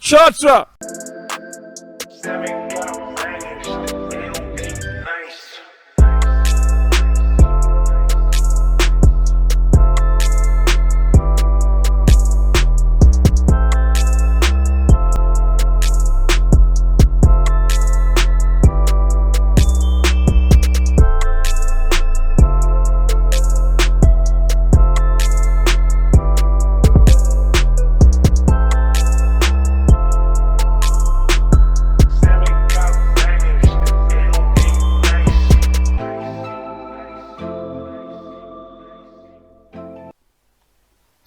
shouRRed.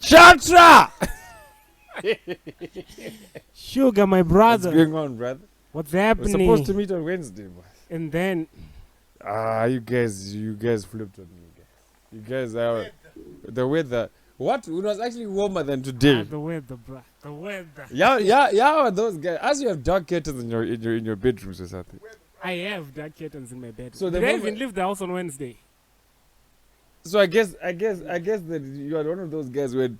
shouRRed. Shuggaa, my brother. What's going on, brother? What's We're happening? supposed to meet on Wednesday, boy. And then You guys flipped on me, guys. You guys are the weather. What? It was actually warmer than today. the weather, bruh. The weather. Yeah, those guys. As you have dark curtains in your bedrooms or something. I have dark curtains in my bed. So Did the I moment- even leave the house on Wednesday? So I guess that you are one of those guys where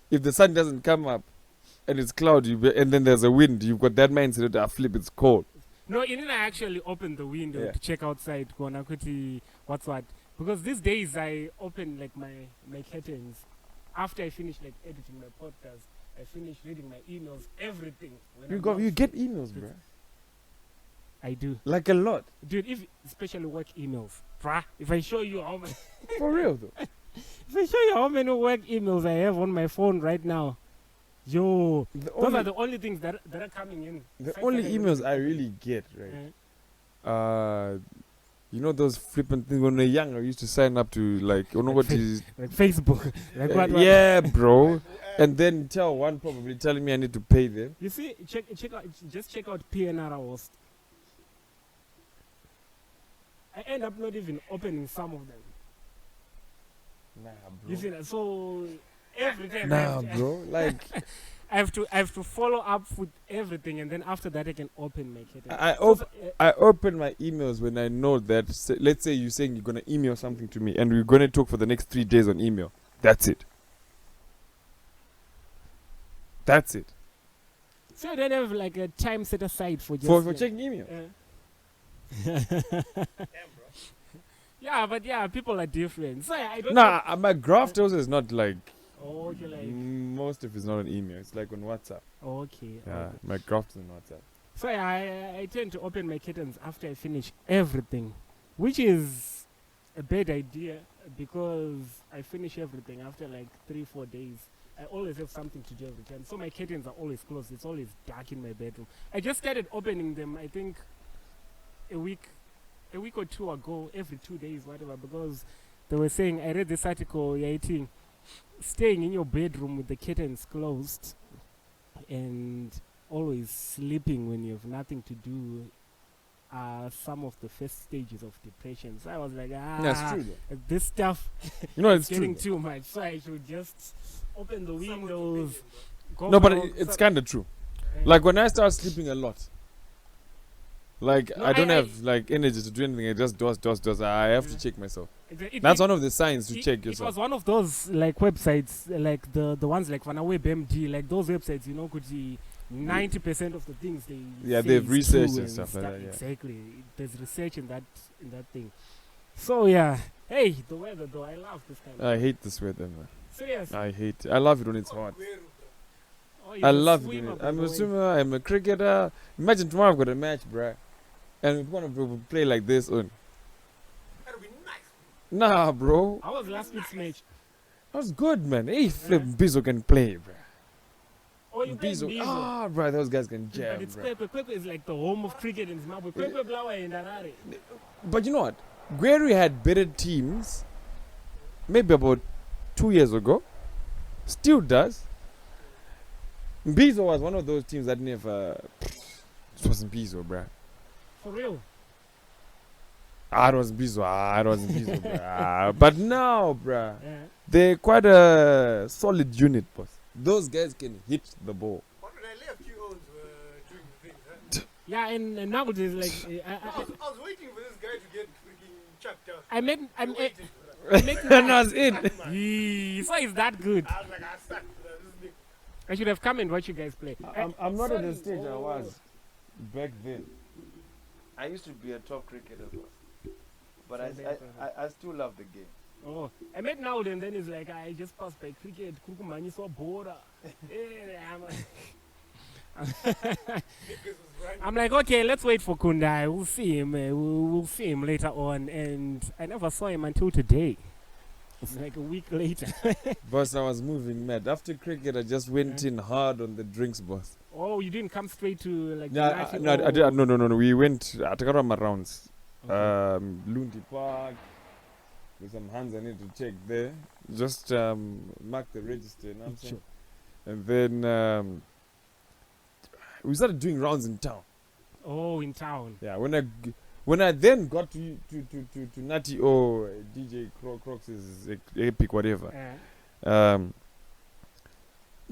if the sun doesn't come up and it's cloudy and then there's a wind, you've got that mindset that flip, it's cold. No, you didn't actually open the window Yeah. to check outside. What's what? Because these days I open like my curtains after I finish like editing my podcast. I finish reading my emails, everything. When I'm You out. get emails, bro. I do, Like a lot. dude. Especially work emails, bruh. If I show you how many, For real though. if I show you how many work emails I have on my phone right now, yo, those are the only things that are coming in. The Five only seconds. emails I really get, right? Uh, You know those flippant things when we're young, I used to sign up to like, you know what is like Facebook, like what? yeah, bro. And then tell one probably telling me I need to pay them. You see, check out, just check out PNR host. I end up not even opening some of them. Nah, You see that? So every time Nah, bro. Like I have to follow up with everything, and then after that I can open my curtain. I open my emails when I know that. Let's say you're saying you're gonna email something to me, and we're gonna talk for the next 3 days on email. That's it. That's it. So I don't have like a time set aside for just For checking email. Yeah, but yeah, people are different. So I don't. Nah, my graph also is not like. Oh, okay, like. Most of it's not on email. It's like on WhatsApp. Okay. Yeah, okay. my graph is on WhatsApp. So I tend to open my curtains after I finish everything, which is a bad idea because I finish everything after like 3-4 days. I always have something to do every time. So my curtains are always closed. It's always dark in my bedroom. I just started opening them, I think, a week or two ago, every 2 days, whatever, because they were saying, I read this article, staying in your bedroom with the curtains closed and always sleeping when you have nothing to do are some of the first stages of depression. So I was like, That's true though. this stuff You know, is it's true. getting too much. So I should just open the windows. No, but out. it's kind of true. Like when I start sleeping a lot, like No, I don't I- have like energy to do anything. I just does. I have to check myself. It- That's it- one of the signs to check It yourself. was one of those like websites, like the ones like WebMD, like those websites, could be 90% of the things they Yeah, say they've is researched true and stuff like that, yeah. Exactly, there's research in that thing. So yeah, hey, the weather though, I love this kind of I hate this weather, man. serious. I hate it. I love it when it's hot. Oh, you're I a love it. swimmer, by I'm the a way. swimmer. I'm a cricketer. Imagine tomorrow I've got a match, bruh. And we're gonna play like this on. That'll be nice. Nah, bro. How was last week's match? That was good, man. Hey, Flip Bizo can play, bruh. Oh, you played Bizo. Ah, bruh, those guys can But jam, it's bruh. Kwekwe. Kwekwe is like the home of cricket in Zimbabwe. Kwekwe Blawa in Harare. But you know what? Gweru had better teams maybe about 2 years ago. Still does. Bizo was one of those teams that never. It wasn't Bizo, bruh. For real. It wasn't Bizo. It wasn't Bizo, bruh. But now, bruh, Yeah. they're quite a solid unit, boss. Those guys can hit the ball. But when I left, you all were doing the thing, huh? Yeah, and now it is like I was waiting for this guy to get freaking chucked out. I make Waiting for that. That was it. So it's that good. I was like, I suck for that. This thing. I should have come and watch you guys play. I'm not at the Sorry. stage I Oh. was back then. I used to be a top cricketer, but I still love the game. Oh, I met Raynaldo and then he's like, I just passed by cricket. Kukumani so bora. I'm like, okay, let's wait for Kundai. We'll see him. We'll see him later on. And I never saw him until today. It's like a week later. Boss, I was moving mad. After cricket, I just went in hard on the drinks, boss. Oh, you didn't come straight to like. Yeah, the no. We went at Takarama rounds. Okay. Lundi Park. With some hands I need to check there. Just mark the register. You know what I'm saying? And then we started doing rounds in town. Oh, in town. Yeah, when I then got to Natty or DJ CROCXs is epic whatever. The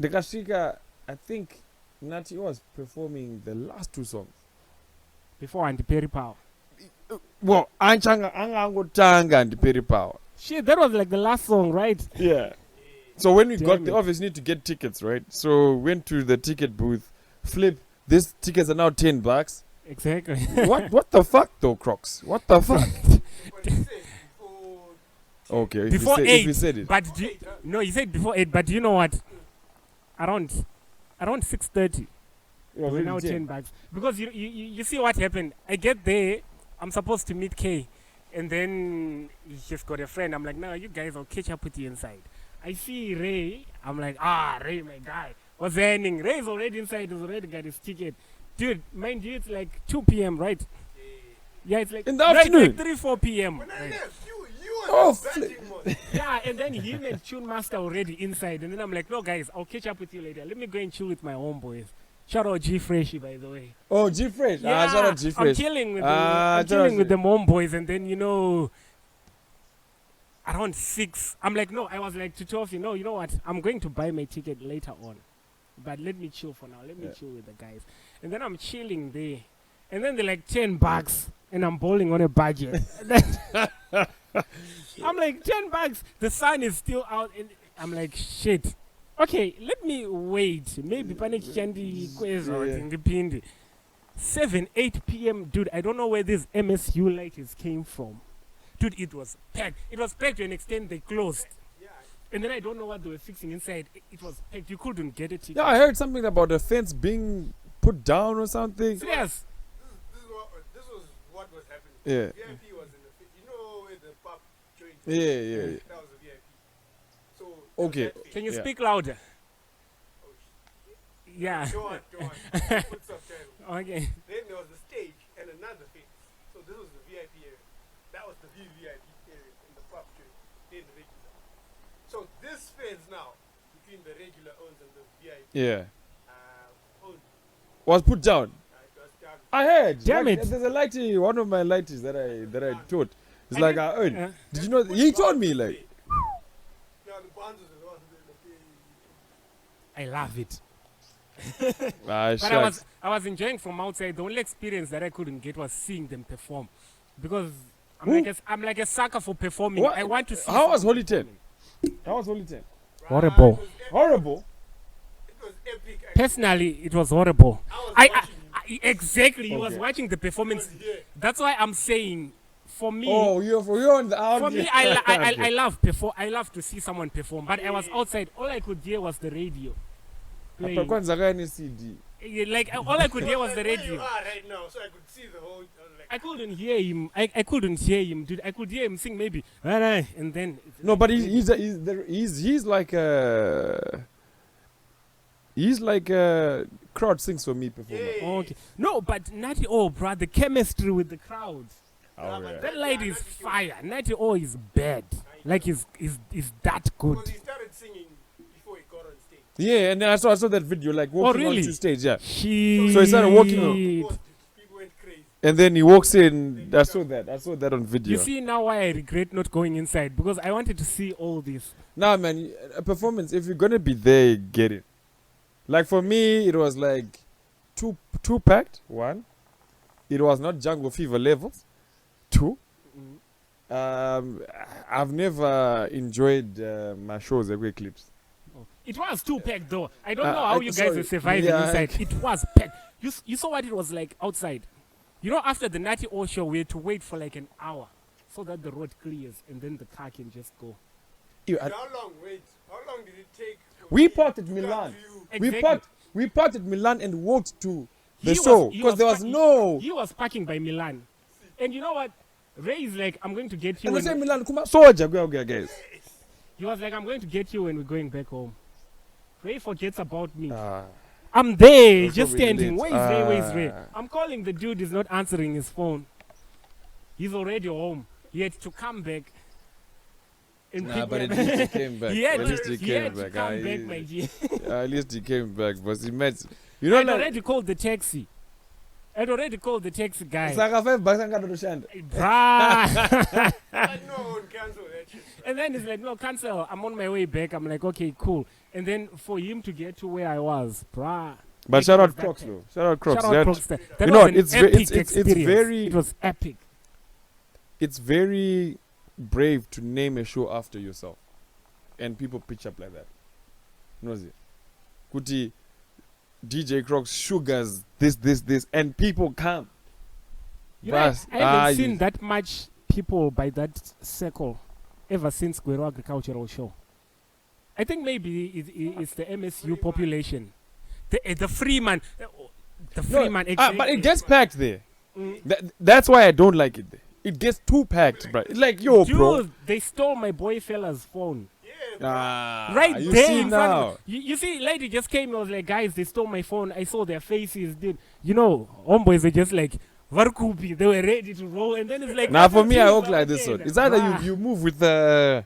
Kashika, I think Natty was performing the last two songs. Before Anti-Perry Power. Well, Ango Tanga and Perry Power. Shit, that was like the last song, right? Yeah. So when we Damn got it. the office, need to get tickets, right? So went to the ticket booth, flip. These tickets are now $10. Exactly. What the fuck though, Crocs? What the fuck? But he said before Okay, if Before you 8. said it. But no, he said before 8. But do you know what? Around 6:30. It was We're really now $10. $10 because you see what happened. I get there, I'm supposed to meet Kay, and then he's got a friend. I'm like, no, you guys, I'll catch up with you inside. I see Ray. I'm like, Ray, my guy. What's happening? Ray's already inside. He's already got his ticket. Dude, mind you, it's like 2 p.m., right? Yeah, it's like In the right, afternoon? like 3-4 p.m. when I right. left, you Oh, was batting one. Yeah, and then him and Tune Master already inside, and then I'm like, no, guys, I'll catch up with you later. Let me go and chill with my homeboys. Shout out G Freshy, by the way. Oh, G Fresh. Yeah, Shout out G I'm Fresh. chilling with Ah, I'm chilling shout with out- the homeboys, and then around 6, I'm like, no, I was like to 12, you know what? I'm going to buy my ticket later on, but let me chill for now. Let me chill with the guys, and then I'm chilling there, and then they're like $10, and I'm bowling on a budget. I'm like $10. The sun is still out, and I'm like, shit. Okay, let me wait. Maybe panic candy kwezo Yeah. ngipindi. 7-8 p.m. Dude, I don't know where these MSU lights came from. Dude, it was packed. It was packed to an extent they closed. Yeah, And then I don't know what they were fixing inside. It was packed. You couldn't get a ticket. Yeah, I heard something about the fence being put down or something. Serious. this was what was happening. Yeah. VIP was in the you know where the pub joint. Yeah. That was a VIP. So Okay. that thing. Can you Yeah. speak louder? Oh, shit. Yeah. Go on. Put subtitles. Okay. Then there was the stage and another fence. So this was the VIP area. That was the VIP area in the pub joint. Then the regular. So this fence now between the regular owns and the VIP Yeah. owned. Was put down. It was down. I heard. Damn like, it. There's a lighty, one of my lighties that I taught. It's I like did- I earned. uh, Did you know? He told me like. Now the bonds was the one I love it. Ah, But shucks. I was enjoying from outside. The only experience that I couldn't get was seeing them perform, because Who? I'm like a sucker for performing. What? I want to see. How was someone Holy 10? performing. How was Holy 10? Horrible. Horrible. It was epic. Personally, it was horrible. I was I watching you. exactly. He was Okay. watching the performance. Yeah. That's why I'm saying, for me, Oh, you're on the out. for me, I love perform. I love to see someone perform. But I was outside. All I could hear was the radio. playing. Kwanza gani CD. Like all I could hear was the Where you radio. are right now, so I could see the whole. I was like, I couldn't hear him. I couldn't hear him, dude. I could hear him sing maybe, and then No, but he's like a crowd sings for me performer. yeah. okay. No, but Natty O, bro, the chemistry with the crowds. Oh, yeah. That lady is fire. Natty O is bad. Like is that good? Because he started singing before he got on stage. Yeah, and then I saw that video like walking really? onto stage. Yeah, She. So he started walking on. People went crazy. and then he walks in. I saw that on video. You see now why I regret not going inside, because I wanted to see all this. Nah, man, a performance. If you're gonna be there, get it. Like for me, it was like two packed. One, it was not Jungle Fever levels. Two, I've never enjoyed my shows every clips. It was too packed though. I don't know how you guys sorry. were surviving Yeah, inside. It was packed. You saw what it was like outside. You know, after the Natty O show, we had to wait for like an hour so that the road clears and then the car can just go. How long? Wait. How long did it take? We me parked at to come Milan. to you? Exactly. We parked at Milan and walked to the He show was- he because there was pa- no. He was parking by Milan. And you know what? Ray is like, I'm going to get you. And I said when- Milan, come on, soldier, go guys. He was like, I'm going to get you when we're going back home. Ray forgets about me. Ah, I'm there, That's just what we standing. did. Where is Ray? Where is Ray? Ah. I'm calling the dude, he's not answering his phone. He's already home. He had to come back. And nah, pick but me at up. least he came back. He had At least to, he he came had to back. come back, my G. At least he came back, but he met. You know, I'd like, already called the taxi. I'd already called the taxi guy. it's like a $5 and got to shand. Bruh. But no one cancel that shit. And then he's like, no, cancel. I'm on my way back. I'm like, okay, cool. And then for him to get to where I was, bruh. But It shout was out that Crocs bad. though. Shout out Crocs. Shout out That- Crocs. That you was know, an it's epic it's experience. very It was epic. it's very brave to name a show after yourself, and people pitch up like that. Knows it? Kuti, DJ Crocs, Sugars, this, and people come. You know, I Bas- haven't seen you- that much people by that circle ever since Guero Agricultural Show. I think maybe it's the MSU population. The Freeman. The Freeman. but it gets packed there. Mm. That's why I don't like it there. It gets too packed, bro. It's like, yo, bro. Dude, they stole my boy fella's phone. Yeah, Right you there see in front now. of you see, lady just came and was like, guys, they stole my phone. I saw their faces, dude. You know, homeboys are just like, Varkupi. They were ready to roll. And then it's like, Now for me, I walk walk like this one. It's either you move with the.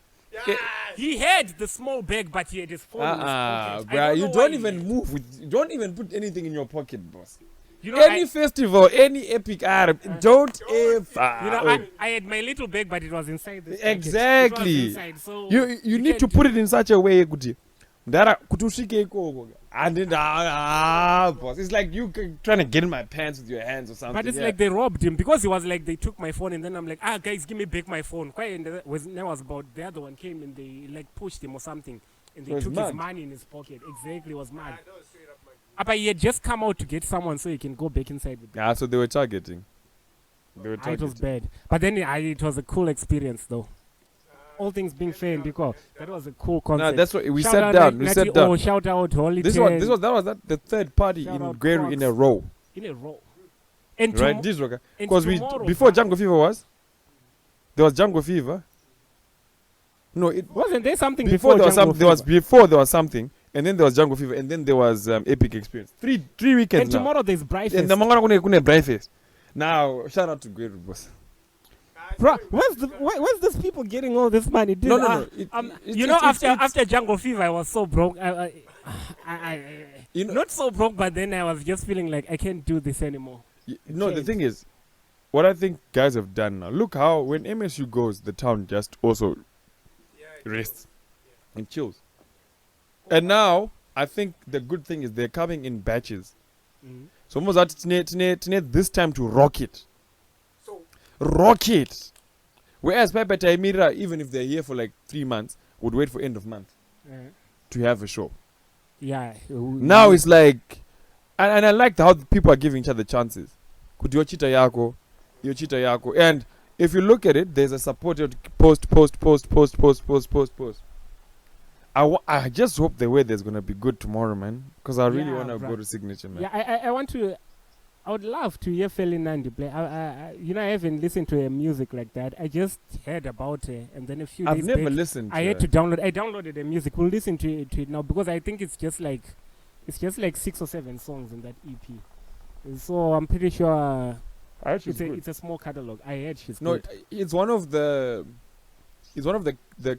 He had the small bag, but he had his phone in his pocket. I Bruh, don't you know don't why even move with. You don't even put anything in your pocket, boss. You know, Any festival, any epic item, don't ever. you know, I had my little bag, but it was inside this package. Exactly. It was inside, so You need to can't put it in such a way kuti ndara kuti usvike ikoko and then boss, it's like you trying to get in my pants with your hands or something. But it's yeah. like they robbed him because he was like, they took my phone, and then I'm like, guys, give me back my phone. Quite, and that was about the other one came and they like pushed him or something, and they Was took mad. his money in his pocket. Exactly, it was mad. that was straight up my. But he had just come out to get someone so he can go back inside with them. So they were targeting. It was bad. But then it was a cool experience though. All things being fair, because that was a cool concept. No, that's what we Shout sat out down. We Natty sat O, down. shout out Holy This Ten was the third party Shout in out Gweru in a Crocs. row, in a row. And right? tom- This rocker. and Because tomorrow, before bruh, Jungle Fever was, there was Jungle Fever. No, it wasn't there something before there was Jungle before there was something, and then there was Jungle Fever, and then there was Epic Experience. Three weekends And now. tomorrow there's Bright And the mangana kune bright face. Now shout out to Gweru boss. Bro, where's these people getting all this money? Dude, No. you know, after Jungle Fever, I was so broke. You know, Not so broke, but then I was just feeling like I can't do this anymore. no, the can't. thing is, what I think guys have done now. Look how when MSU goes, the town just also rests and chills. And now I think the good thing is they're coming in batches. So almost that this time to rock it. So Rock it. Whereas Pepe Taimira, even if they're here for like 3 months, would wait for end of month to have a show. Yeah. Now it's like, and I like how people are giving each other chances. Could your cheetah yako, your cheetah yako. And if you look at it, there's a supported post. I just hope the weather's going to be good tomorrow, man. Because I really Yeah, want to bruh. go to Signature, man. Yeah, I want to. I would love to hear Ferdinand play. I haven't listened to her music like that. I just heard about her, and then a few I've days never back, listened to I had her. to download. I downloaded the music. We'll listen to it now because I think it's just like 6 or 7 songs in that EP. So I'm pretty sure I heard she's good. it's a small catalog. I heard she's No, good. it's one of the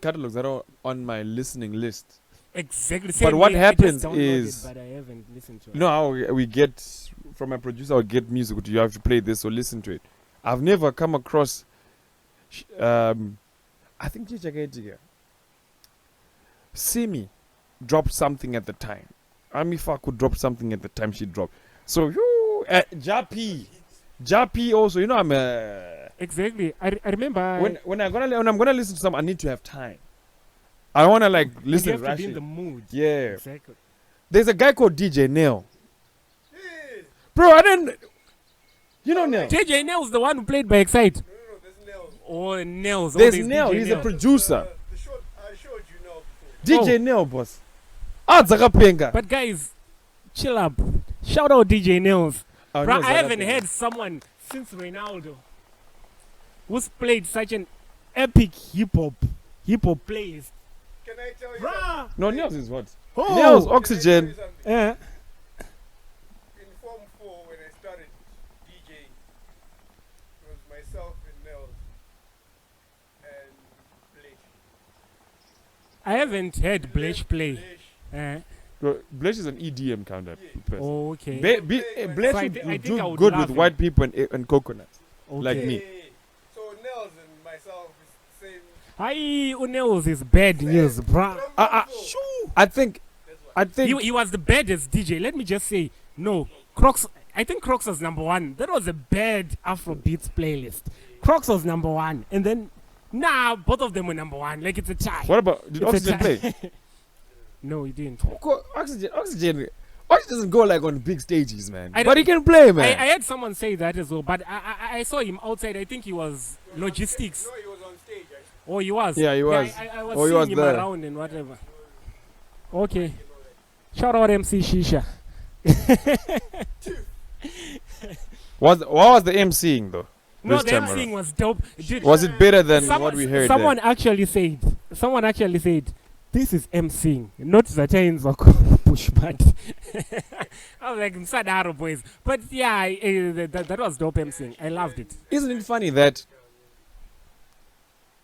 catalogs that are on my listening list. Exactly. But Same what here, I just happens downloaded, is- but I haven't listened to it. You know how we get from my producer, I would get music. You have to play this or listen to it. I've never come across. I think Simi dropped something at the time. Amifa could drop something at the time she dropped. So Japi also. You know I'm Exactly. I remember. when I'm gonna listen to some, I need to have time. I want to like You listen have to be in rationally. the mood. Yeah. Exactly. There's a guy called DJ Nail. Yeah. Bro, I didn't. You know Nail? JJ Nail's the one who played by Excite. No, there's Nails. Oh, Nails. There's there's Nail. DJ He's a Nail. producer. The short, I showed you now before. DJ Nail, boss. Ah, Zakapenga. But guys, chill up. Shout out DJ Nails. Oh, Bro, no, I haven't Zakapenga. heard someone since Raynaldo who's played such an epic hip hop playlist. Can I tell you Bruh. No, Nails is what? Oh. Nails, something? Oxygen. Can I tell you something? Yeah. In Form 4, when I started DJing, it was myself and Nels and Bleach. I haven't heard Bleach play. Bleach. Bro, Bleach is an EDM kind of person. Oh, okay. Bleach So I would thi- I think do I would good love with him. white people and coconuts. Okay. like me. So Nels and myself is the same. Hi, Uneos is bad news, bruh. I think He was the baddest DJ. Let me just say, no, Crocs. I think Crocs was number one. That was a bad Afrobeats playlist. Crocs was number one, and then both of them were number one. Like it's a tie. What about did It's a Oxygen tie. play? No, he didn't. Oxygen doesn't go like on big stages, man. I But don't- he can play, man. I had someone say that as well, but I saw him outside. I think he was logistics. No, he was on stage. Oh, he was. Yeah, he was. I was Oh, he seeing was him there. around and whatever. Okay. Shout out MC Shisha. What was the MCing though? No, this the time MCing around? was dope. Dude, Was it better than someone, what we heard? Someone then? actually said, this is MCing, not Zatains or Pushpad. I was like, Msadaro boys. But yeah, that was dope MCing. I loved it. Isn't it funny that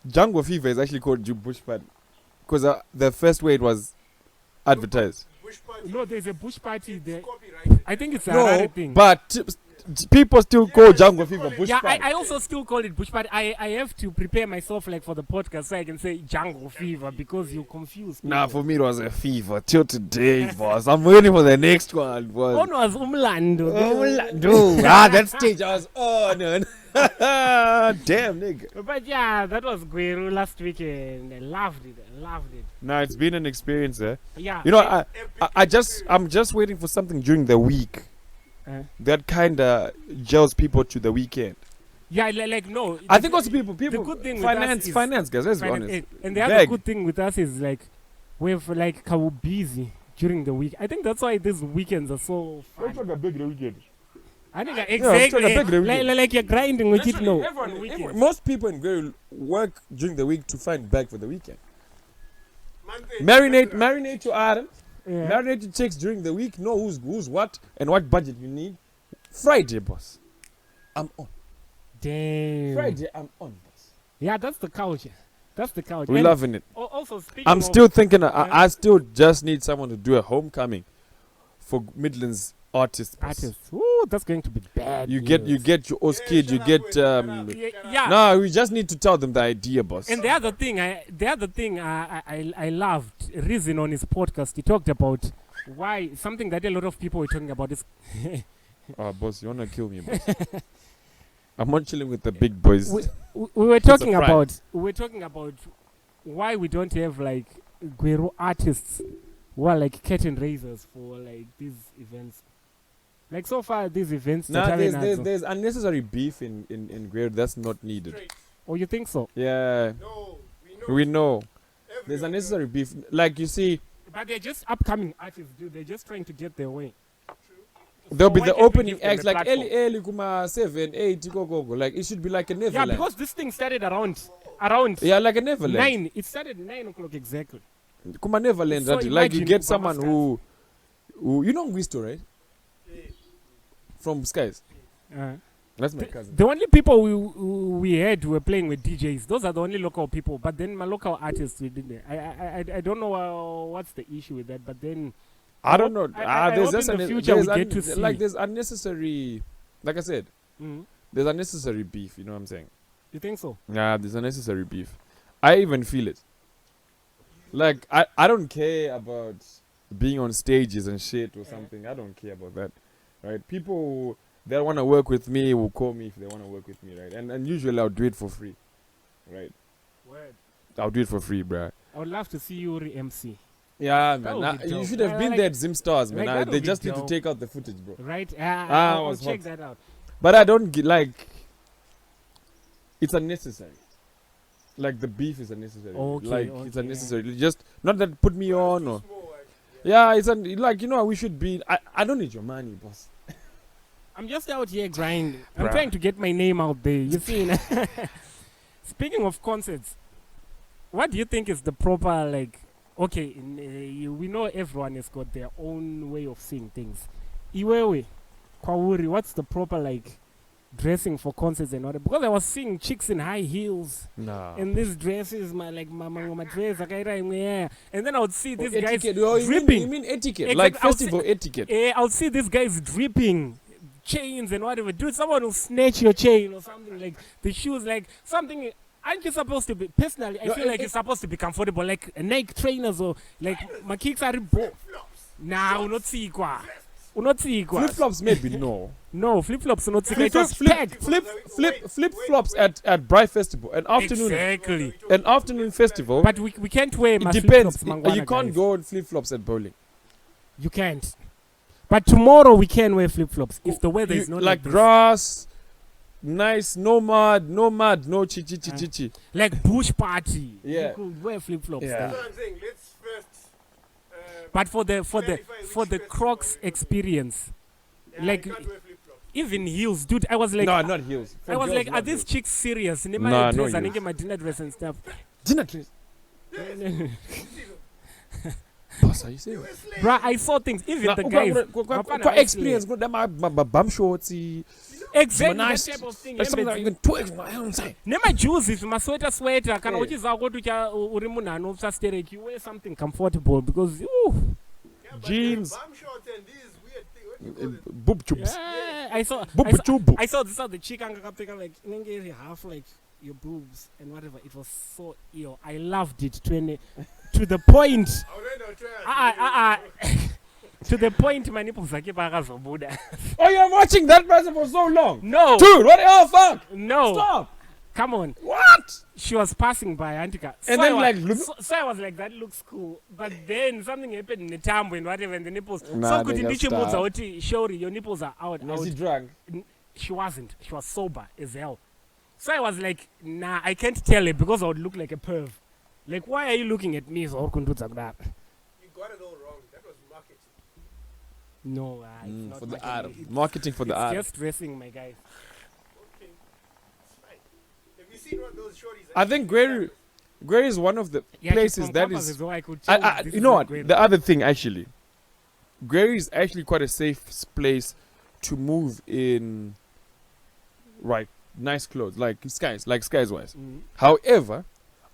Jungle Fever is actually called Bushpad? Because the first way it was advertised. Bush party. No, there's a bush party there. Copyrighted. I think it's a No, Harare thing. but people still call Jungle Fever Bushpad. Yeah, I also still call it bush, but I have to prepare myself like for the podcast so I can say jungle fever because you confuse people. Nah, for me it was a fever till today, boss. I'm waiting for the next one, boss. One was Umlando. That stage I was on. Damn, nigga. But yeah, that was Gweru last weekend. I loved it. Nah, it's been an experience, eh? Yeah. You know, I'm just waiting for something during the week that kind of gels people to the weekend. Yeah, like no. I think also people, the good thing with finance, us is finance guys. Let's be finance, honest. and the other Beg. good thing with us is like we're like busy during the week. I think that's why these weekends are so fun. I think exactly like you're grinding with it. No, Most people in Gary work during the week to find back for the weekend. Monday, Marinate your items. yeah. Marinate your checks during the week. Know who's what and what budget you need. Friday, boss. I'm on. Damn. Friday, I'm on, boss. Yeah, that's the culture. We're And loving it. Also speaking I'm of, still thinking. I still just need someone to do a homecoming for Midlands artists. boss. artists. Ooh, that's going to be bad. You get your Oz kid. You get Yeah. No, we just need to tell them the idea, boss. And the other thing I loved, Reason on his podcast, he talked about why something that a lot of people were talking about is Oh, boss, you wanna kill me, boss? I'm not chilling with the big boys. we were talking pride. about why we don't have like Guero artists who are like curtain raisers for like these events. Like so far these events that Nah, haven't had so- there's unnecessary beef in Greer that's not needed. Oh, you think so? Yeah, No, we know. Everyone There's unnecessary beef. Like you see, But they're just upcoming artists, dude. They're just trying to get their way. there'll be why the can't we opening give them acts a like platform? early kuma 7, 8, go. Like it should be like a Yeah, Neverland. because this thing started around Yeah, like a Neverland. 9. It started 9 o'clock exactly. Kuma Neverland. So Right? Like you imagine get Baba someone Skies. who you know Guisto, right? From Skies. That's my cousin. The only people we had who were playing with DJs. Those are the only local people. But then my local artists we didn't. I don't know what's the issue with that. But then I don't know. I There's hope just in the an- future there's we get to see. like there's unnecessary. Like I said, Mhm. there's unnecessary beef. You know what I'm saying? You think so? Nah, there's unnecessary beef. I even feel it. Like I don't care about being on stages and shit or something. I don't care about that. Right? People that want to work with me will call me if they want to work with me, right? And usually I'll do it for free. Right? Word. I'll do it for free, bruh. I would love to see you re-MC. Yeah, That man. would Nah, be you dope. should have been Like- there at Zim Stars, man. like, Nah, that would they be just need to dope. take out the footage, bro. Right? it I'll was check hot. that out. But I don't get like. It's unnecessary. Like the beef is unnecessary. Okay, like it's okay. unnecessary. Just not that put me on or. Small, actually. Yeah, it's like we should be. I don't need your money, boss. I'm just out here grinding. I'm Bruh. trying to get my name out there. You see? Speaking of concerts, what do you think is the proper, like, okay, we know everyone has got their own way of seeing things. Iwewe, Kwawuri, what's the proper, like, dressing for concerts and all that? Because I was seeing chicks in high heels Nah. and these dresses, my dress, and then I would see these guys etiquette. Oh, dripping. you mean etiquette? Exactly. Like I would festival etiquette. I would see these guys dripping chains and whatever. Dude, someone will snatch your chain or something, like the shoes, like something. Aren't you supposed to be, personally, I No, feel like you're supposed to be comfortable, like Nike trainers or like my kicks are both. Nah, unotsikwa. Flip flops, maybe no. No, flip flops unotsikwa. Flip It was flip packed. flip flops at Bright Festival, an Exactly. afternoon festival. But we can't wear my it flip depends. flops, Mangwana, You can't guys. go on flip flops at bowling. You can't. But tomorrow we can wear flip flops if the weather is not like this. grass, nice, no mud, no chi. Like bush party. Yeah. You could wear flip flops. Yeah. That's what I'm saying. Let's first. But for the clarify which Crocs festival experience, yeah, like you can't wear flip-flops. even heels, dude, I was like, no, not heels. I was Girls, like, not are these heels. chicks serious? Nah, Nah, no dress, I heels. get my dinner dress and stuff. Dinner dress. Boss, are you serious? Bruh, I saw things. Even Nah, the kwa- guys. kwa- kwa- Mapana kwa actually- experience, my bum shorts, Exactly nice, that type of thing. like something that you can twig. Nema juices, my sweater. Kana Yeah. uchiza kuti uri munhu anopsa stereki. You wear something comfortable because ooh, Yeah, but Jeans. the bum shorts and these weird things. What do you call it? Boob tubes. yeah, I saw Chubu. I saw the chick angakapfeka like inenge half like your boobs and whatever. It was so ill. I loved it to the point. I already tried. To the point my nipples zake pakazobuda. Oh, you're watching that person for so long. No. Dude, what the hell, fuck? No. Stop. Come on. What? She was passing by Antika. And then, like, look- so I was like, that looks cool. But then something happened in the tambo and whatever and the nipples. Nah, So good nigga, ndichimudza stop. kuti shori your nipples are out. Was he drunk? She wasn't. She was sober as hell. So I was like, nah, I can't tell it because I would look like a perv. Like, why are you looking at me? So kundutsa kudaro? You got it all wrong. That was marketing. No, it's not For the marketing. art. It's- Marketing for the it's art. just dressing, my guy. Okay. It's fine. Have you seen what those shorties I think Gary is one of the Yeah, she's places from that campus is. as well. I could tell this You is know not what? great. The other thing, actually, Gary is actually quite a safe place to move in. Right, nice clothes, like skies wise. Mm. However,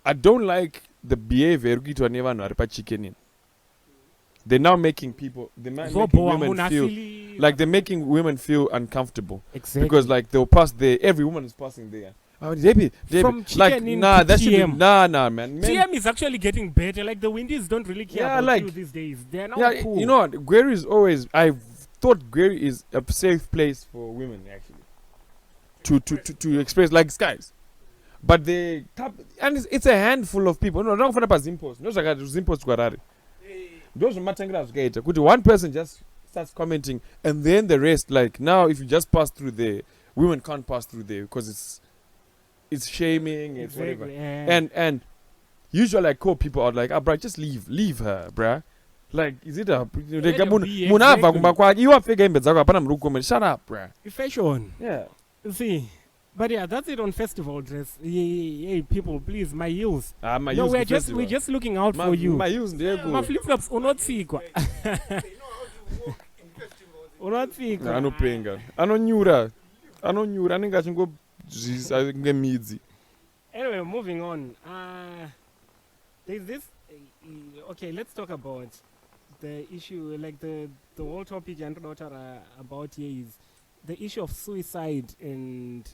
I don't like the behavior ukitwa nevanhu vari pachicken. They're now making people. They're making women feel like they're making women feel uncomfortable exactly. because like they'll pass there. Every woman is passing there. Oh, Debbie, From like chicken in nah, to that should be TM. nah, man. Men- TM is actually getting better. Like the Windies don't really care Yeah, about like- you these days. They're now Yeah, cool. you know what? Gary is always. I thought Gary is a safe place for women actually to express like skies, but they and it's a handful of people. No, don't find up as impulse. No, impulse Guarari. Hey, Those matangra zvigaita kuti one person just starts commenting and then the rest, like now if you just pass through there, women can't pass through there because it's shaming, it's whatever. Exactly. And usually I call people out like, bruh, just leave her, bruh. Like, is it a Let her be, munhu abva exactly. kumba kwake iwe apfeka hembe dzako hapana muri kukomera, shut up, bruh. Fashion. Yeah. See, but yeah, that's it on festival dress. Hey, people, please, my heels. My No, heels we're for just festival. looking out for you. My heels My ndeyekuti flip flops unotsikwa. they know how to walk in festivals. Unotsikwa. anopenga anonyura anenge achingozvisa ngemidzi. Anyway, moving on. There's this. Okay, let's talk about the issue, like the whole topic and about here is the issue of suicide and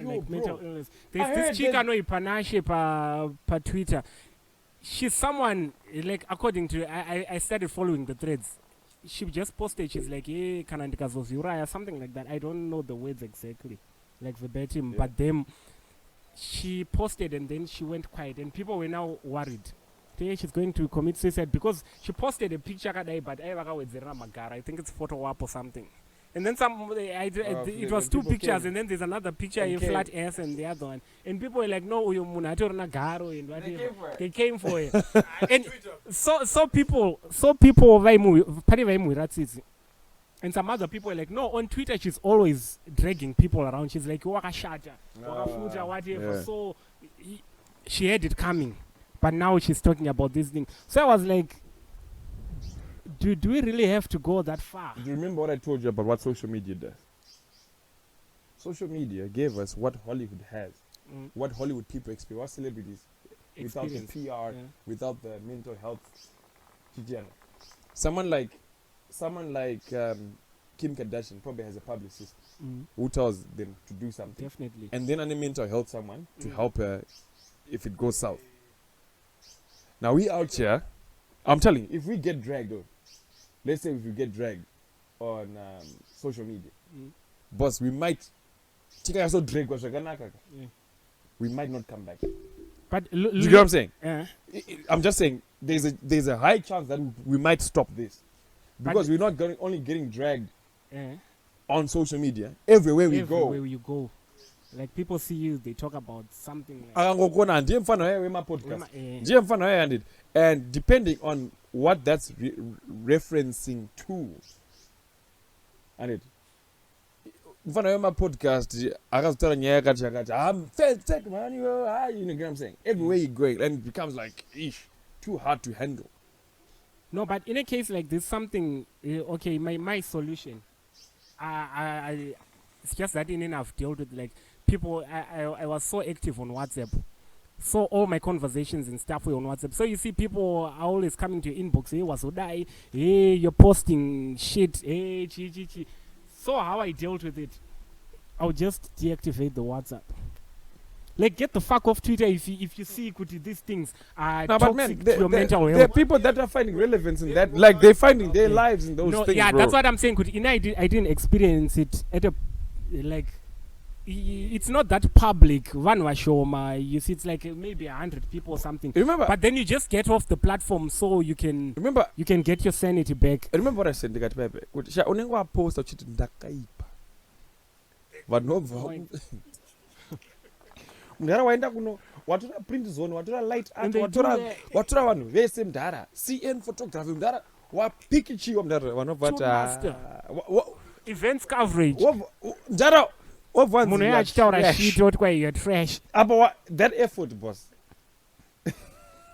Yo, like bro. mental illness. I There's heard this chick that- I know Ipanashe pa Twitter. She's someone like according to I started following the threads. She just posted. She's like, "Hey, kana ndikazoziuraya," something like that. I don't know the words exactly, like verbatim, Yeah. but them. She posted and then she went quiet, and people were now worried. today she's going to commit suicide because she posted a picture kadai, but I think it's photo op or something. And then it was two pictures, and then there's another picture in flat ass and the other one. And people were like, no, uyu munhu atorina garo and whatever. They came for it. And so people vaimuhiratsitsi. And some other people were like, no, on Twitter she's always dragging people around. She's like, wakashata, wakafuta, whatever. Yeah. So she had it coming. But now she's talking about this thing. So I was like, do we really have to go that far? Do you remember what I told you about what social media does? Social media gave us what Hollywood has, what Hollywood people experience, what celebrities, without the PR, without the mental health. Someone like Kim Kardashian probably has a publicist who tells them to do something. Definitely. And then a mental health someone to help her if it goes south. Now we out here, I'm telling you, if we get dragged on, let's say if we get dragged on social media, boss, we might we might not come back. But do you get what I'm saying? I'm just saying there's a high chance that we might stop this. Because we're not only getting dragged on social media. Everywhere we go. Everywhere you go. Like people see you, they talk about something like and depending on what that's referencing to. And it podcast, you know what I'm saying? Everywhere you go, and it becomes like too hard to handle. No, but in a case like this, something okay. My solution, it's just that I've dealt with like people. I was so active on WhatsApp, so all my conversations and stuff were on WhatsApp. So you see, people are always coming to your inbox. Hey, what's die? Hey, you're posting shit. Hey, chi. So how I dealt with it, I'll just deactivate the WhatsApp. Like, get the fuck off Twitter if you see these things are toxic to your mental health. There are people that are finding relevance in that. Like, they're finding their lives in those things, yeah, bro. that's what I'm saying. I didn't experience it at a, like, it's not that public. One was show you see, it's like maybe 100 people or something. Remember? But then you just get off the platform so you can get your sanity back. Remember what I said? Post but no mudhara waenda kuno watora print zone watora light art watora vanhu vese mudhara CN photography mudhara wapiki chiwa mudhara vanobvata events coverage mudhara munhu achitaura shit oti kwa you're trash apa that effort boss.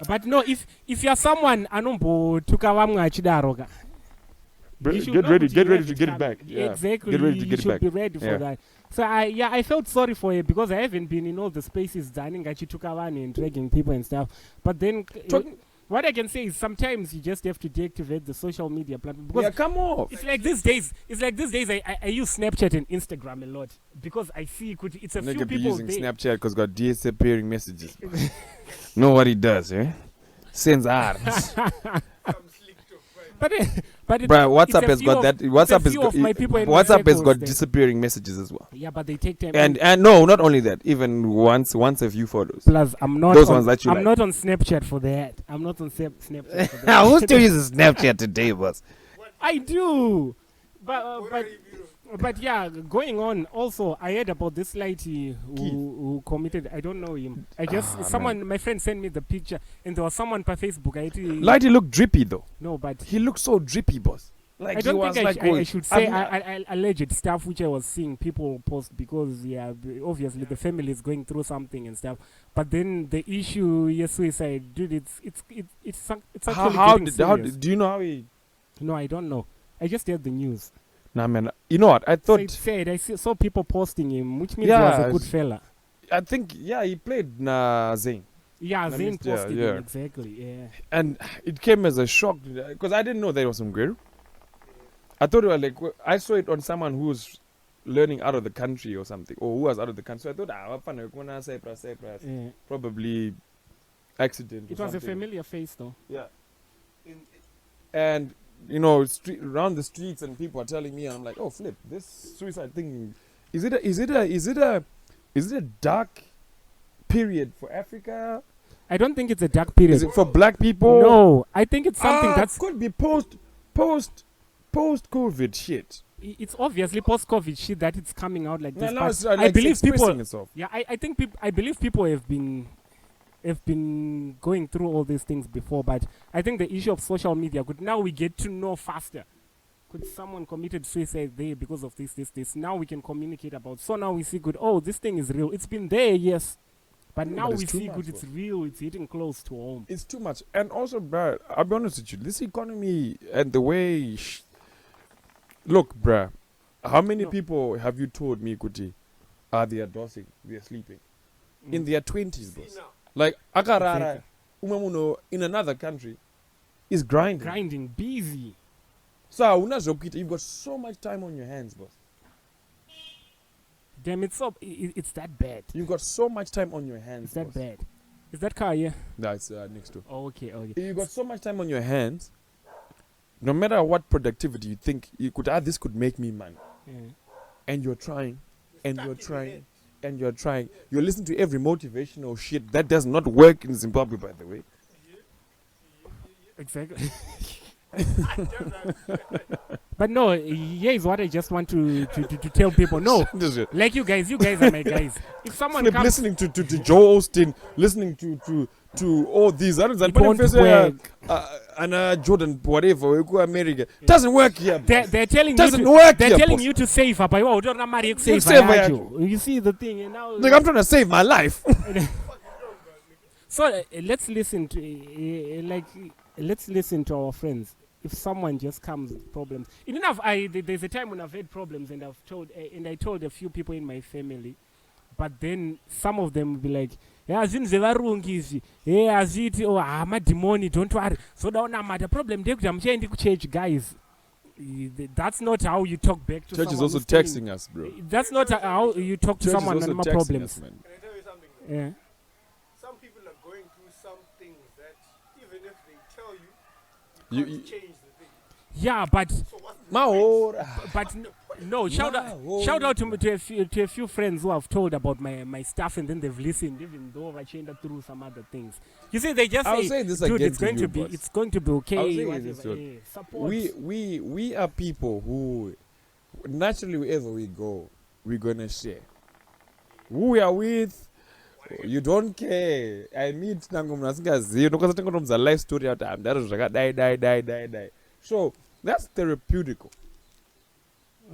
But no, if you're someone anombotuka vamwe achidaro ka get ready to get it back. Exactly. Get ready to get it back. You should be ready for that. So I felt sorry for her because I haven't been in all the spaces dining and dragging people and stuff. But then what I can say is sometimes you just have to deactivate the social media platform. Because come off. It's like these days I use Snapchat and Instagram a lot because I see it's a few people using Snapchat because got disappearing messages. Know what it does, eh? Sends arms. But WhatsApp has got that. WhatsApp has got disappearing messages as well. Yeah, but they take time. And no, not only that. Even once a few photos. Plus, I'm not. Those ones that you I'm not on Snapchat for that. I'm not on Snapchat for that. Who still uses Snapchat today, boss? I do, but yeah, going on. Also, I heard about this lady who committed. I don't know him. My friend sent me the picture, and there was someone by Facebook. Lady looked drippy though. No, but he looked so drippy, boss. Like I don't think I should say alleged stuff which I was seeing people post because obviously the family is going through something and stuff. But then the issue, suicide, dude, it's actually getting serious. Do you know how he? No, I don't know. I just heard the news. Nah, man. You know what? I thought. I saw people posting him, which means he was a good fella. I think, he played Zayn. Yeah, Zayn posted him, exactly, yeah. And it came as a shock, because I didn't know there was some Gweru. I thought it was like, I saw it on someone who was learning out of the country or something, or who was out of the country. So I thought, Cyprus, probably accident. It was a familiar face, though. Yeah. And around the streets and people are telling me, I'm like, oh flip, this suicide thing, is it a dark period for Africa? I don't think it's a dark period. Is it for black people? No, I think it's something that's could be post-COVID shit. it's obviously post-COVID shit that it's coming out like this. No, but it's, I believe people. Itself. Yeah, I think I believe people have been going through all these things before, but I think the issue of social media could now we get to know faster. Could someone committed suicide there because of this? Now we can communicate about. So now we see good. Oh, this thing is real. It's been there, yes, but now but we it's too see much, good. It's real. It's hitting close to home. It's too much. And also, bruh, I'll be honest with you. This economy and the way... Look, bruh. How many people have you told me, Kuti, they are dosing, they are sleeping? In their 20s, boss. Like, Akarara, Umamuno, in another country, is grinding. Grinding, busy. So, you've got so much time on your hands, boss. Damn, it's that bad. You've got so much time on your hands, It's that boss. bad. Is that car here? No, it's next door. Oh, okay. You've got so much time on your hands. No matter what productivity you think you could add, this could make me money. Yeah. And you're trying, and you're trying, and you're trying. You're listening to every motivational shit that does not work in Zimbabwe, by the way. Exactly. But no, here is what I just want to tell people. No, like you guys are my guys. If someone comes, listening to Joe Austin, listening to all these, I don't know, and Jordan, whatever, we go America, doesn't work here. They're telling doesn't you to, work they're here, telling boss. you to save up. You don't know money, save you see the thing, and now Like, I'm trying to save my life. So let's listen to let's listen to our friends. If someone just comes with problems, enough. There's a time when I've had problems, and I told a few people in my family, but then some of them will be like, "Yeah, yeah, oh, I'm a demon. Don't worry." So don't matter. Problem. I'm trying to change, guys. That's not how you talk back to Church someone. is also texting us, bro. That's not how you talk to Church someone is on also my texting problems. us, man. Can I tell you something? Though? Yeah. Some people are going through some things that even if they tell you, You- can't change the thing. Yeah, but So what's the but no. Shout out to a few friends who have told about my stuff, and then they've listened, even though I changed through some other things. You see, they just I'll say, say this "Dude, again it's to going you, to be, boss. it's going to be I'll okay." say Whatever. this, dude. Yeah, support. We are people who naturally wherever we go, we're gonna share. Who we are with, you don't care. I meet Nango life story out time. That is die. So that's therapeutical.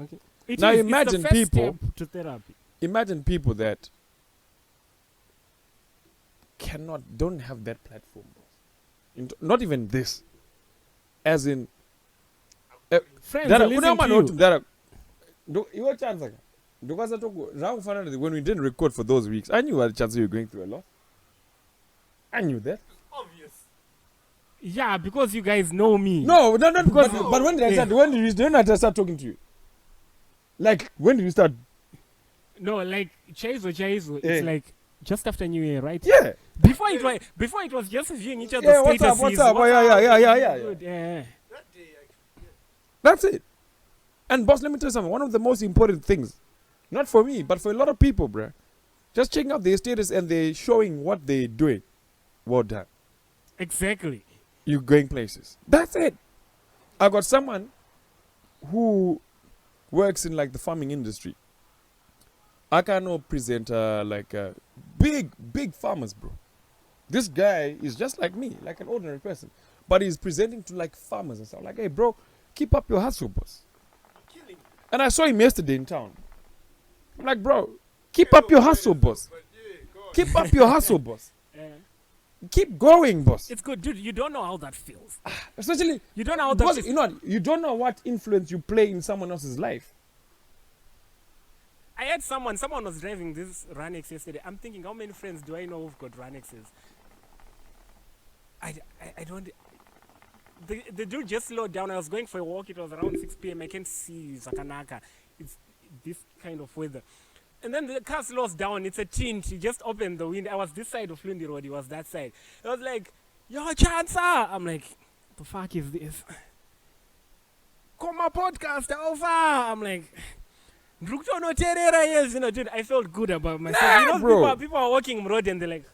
Okay. Now It's imagine the first people- step to therapy. Imagine people that don't have that platform. Not even this. As in Friends are listening to you. When we didn't record for those weeks, I knew what chance you were going through a lot. I knew that. obvious? Yeah, because you guys know me. No, because. Because- But when did I Yeah. start? When did I start talking to you? Like, when did you start? No, like Chaizo. Yeah. It's like just after New Year, right? Yeah. Before it was just viewing each other's Yeah, what's up, statuses. what's up? Oh, yeah. Good, yeah. That day, actually. That's it. And boss, let me tell you something. One of the most important things, not for me, but for a lot of people, bruh, just checking out their status and they showing what they're doing. Well done. Exactly. You're going places. That's it. I got someone who works in like the farming industry. I cannot present like big farmers, bro. This guy is just like me, like an ordinary person, but he's presenting to like farmers and stuff. Like, hey, bro, keep up your hustle, boss. Killing. And I saw him yesterday in town. I'm like, bro, keep up your hustle, boss. But yeah, go on. Keep up your hustle, boss. Yeah. Keep going, boss. It's good, dude. You don't know how that feels. Especially You don't know how that because feels. you know what? You don't know what influence you play in someone else's life. I had someone was driving this Ranex yesterday. I'm thinking, how many friends do I know who've got Ranexes? I don't. The dude just slowed down. I was going for a walk. It was around 6 p.m. I can't see Zakanaka. It's this kind of weather. And then the car slows down. It's a tint. He just opened the window. I was this side of Lundi Road. He was that side. I was like, yo, Chansa. I'm like, the fuck is this? Come my podcast over. I'm like, dude, I felt good about myself. Nah, you know, bro. people are walking road and they're like,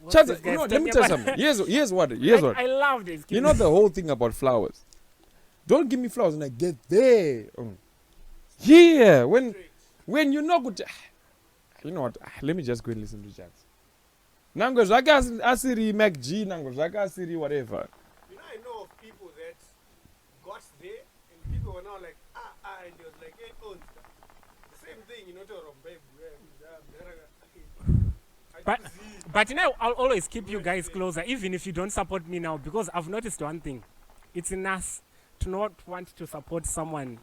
What's Chance, this guy let talking me tell you about? something. Here's what. I love this. You know the whole thing about flowers. Don't give me flowers when I get there. Here, when you're not good. You know what? Let me just go and listen to Chance. Nango Zaka Asiri MacG, Nango Zaka Asiri whatever. You know, I know of people that got there and people were now like, and they was like, hey, the same thing, you know, to But you know, I'll always keep you guys closer, even if you don't support me now, because I've noticed one thing. It's in us to not want to support someone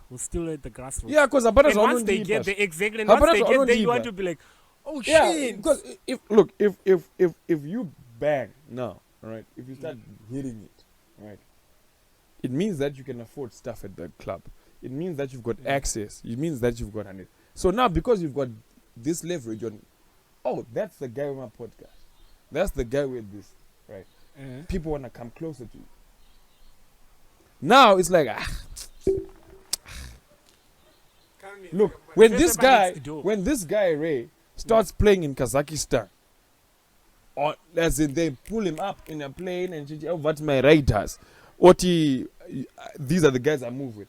who's still at the grassroots. Yeah, because and once they get there, exactly, and once they get there, you want to be like, oh shit. Because if you bang now, right? If you start hitting it, right? It means that you can afford stuff at the club. It means that you've got access. It means that you've got it. So now, because you've got this leverage on, that's the guy with my podcast. That's the guy with this, right? People want to come closer to you. Now it's like, look, when this guy Ray starts playing in Kazakhstan, or as in they pull him up in a plane and what my riders, these are the guys I move with,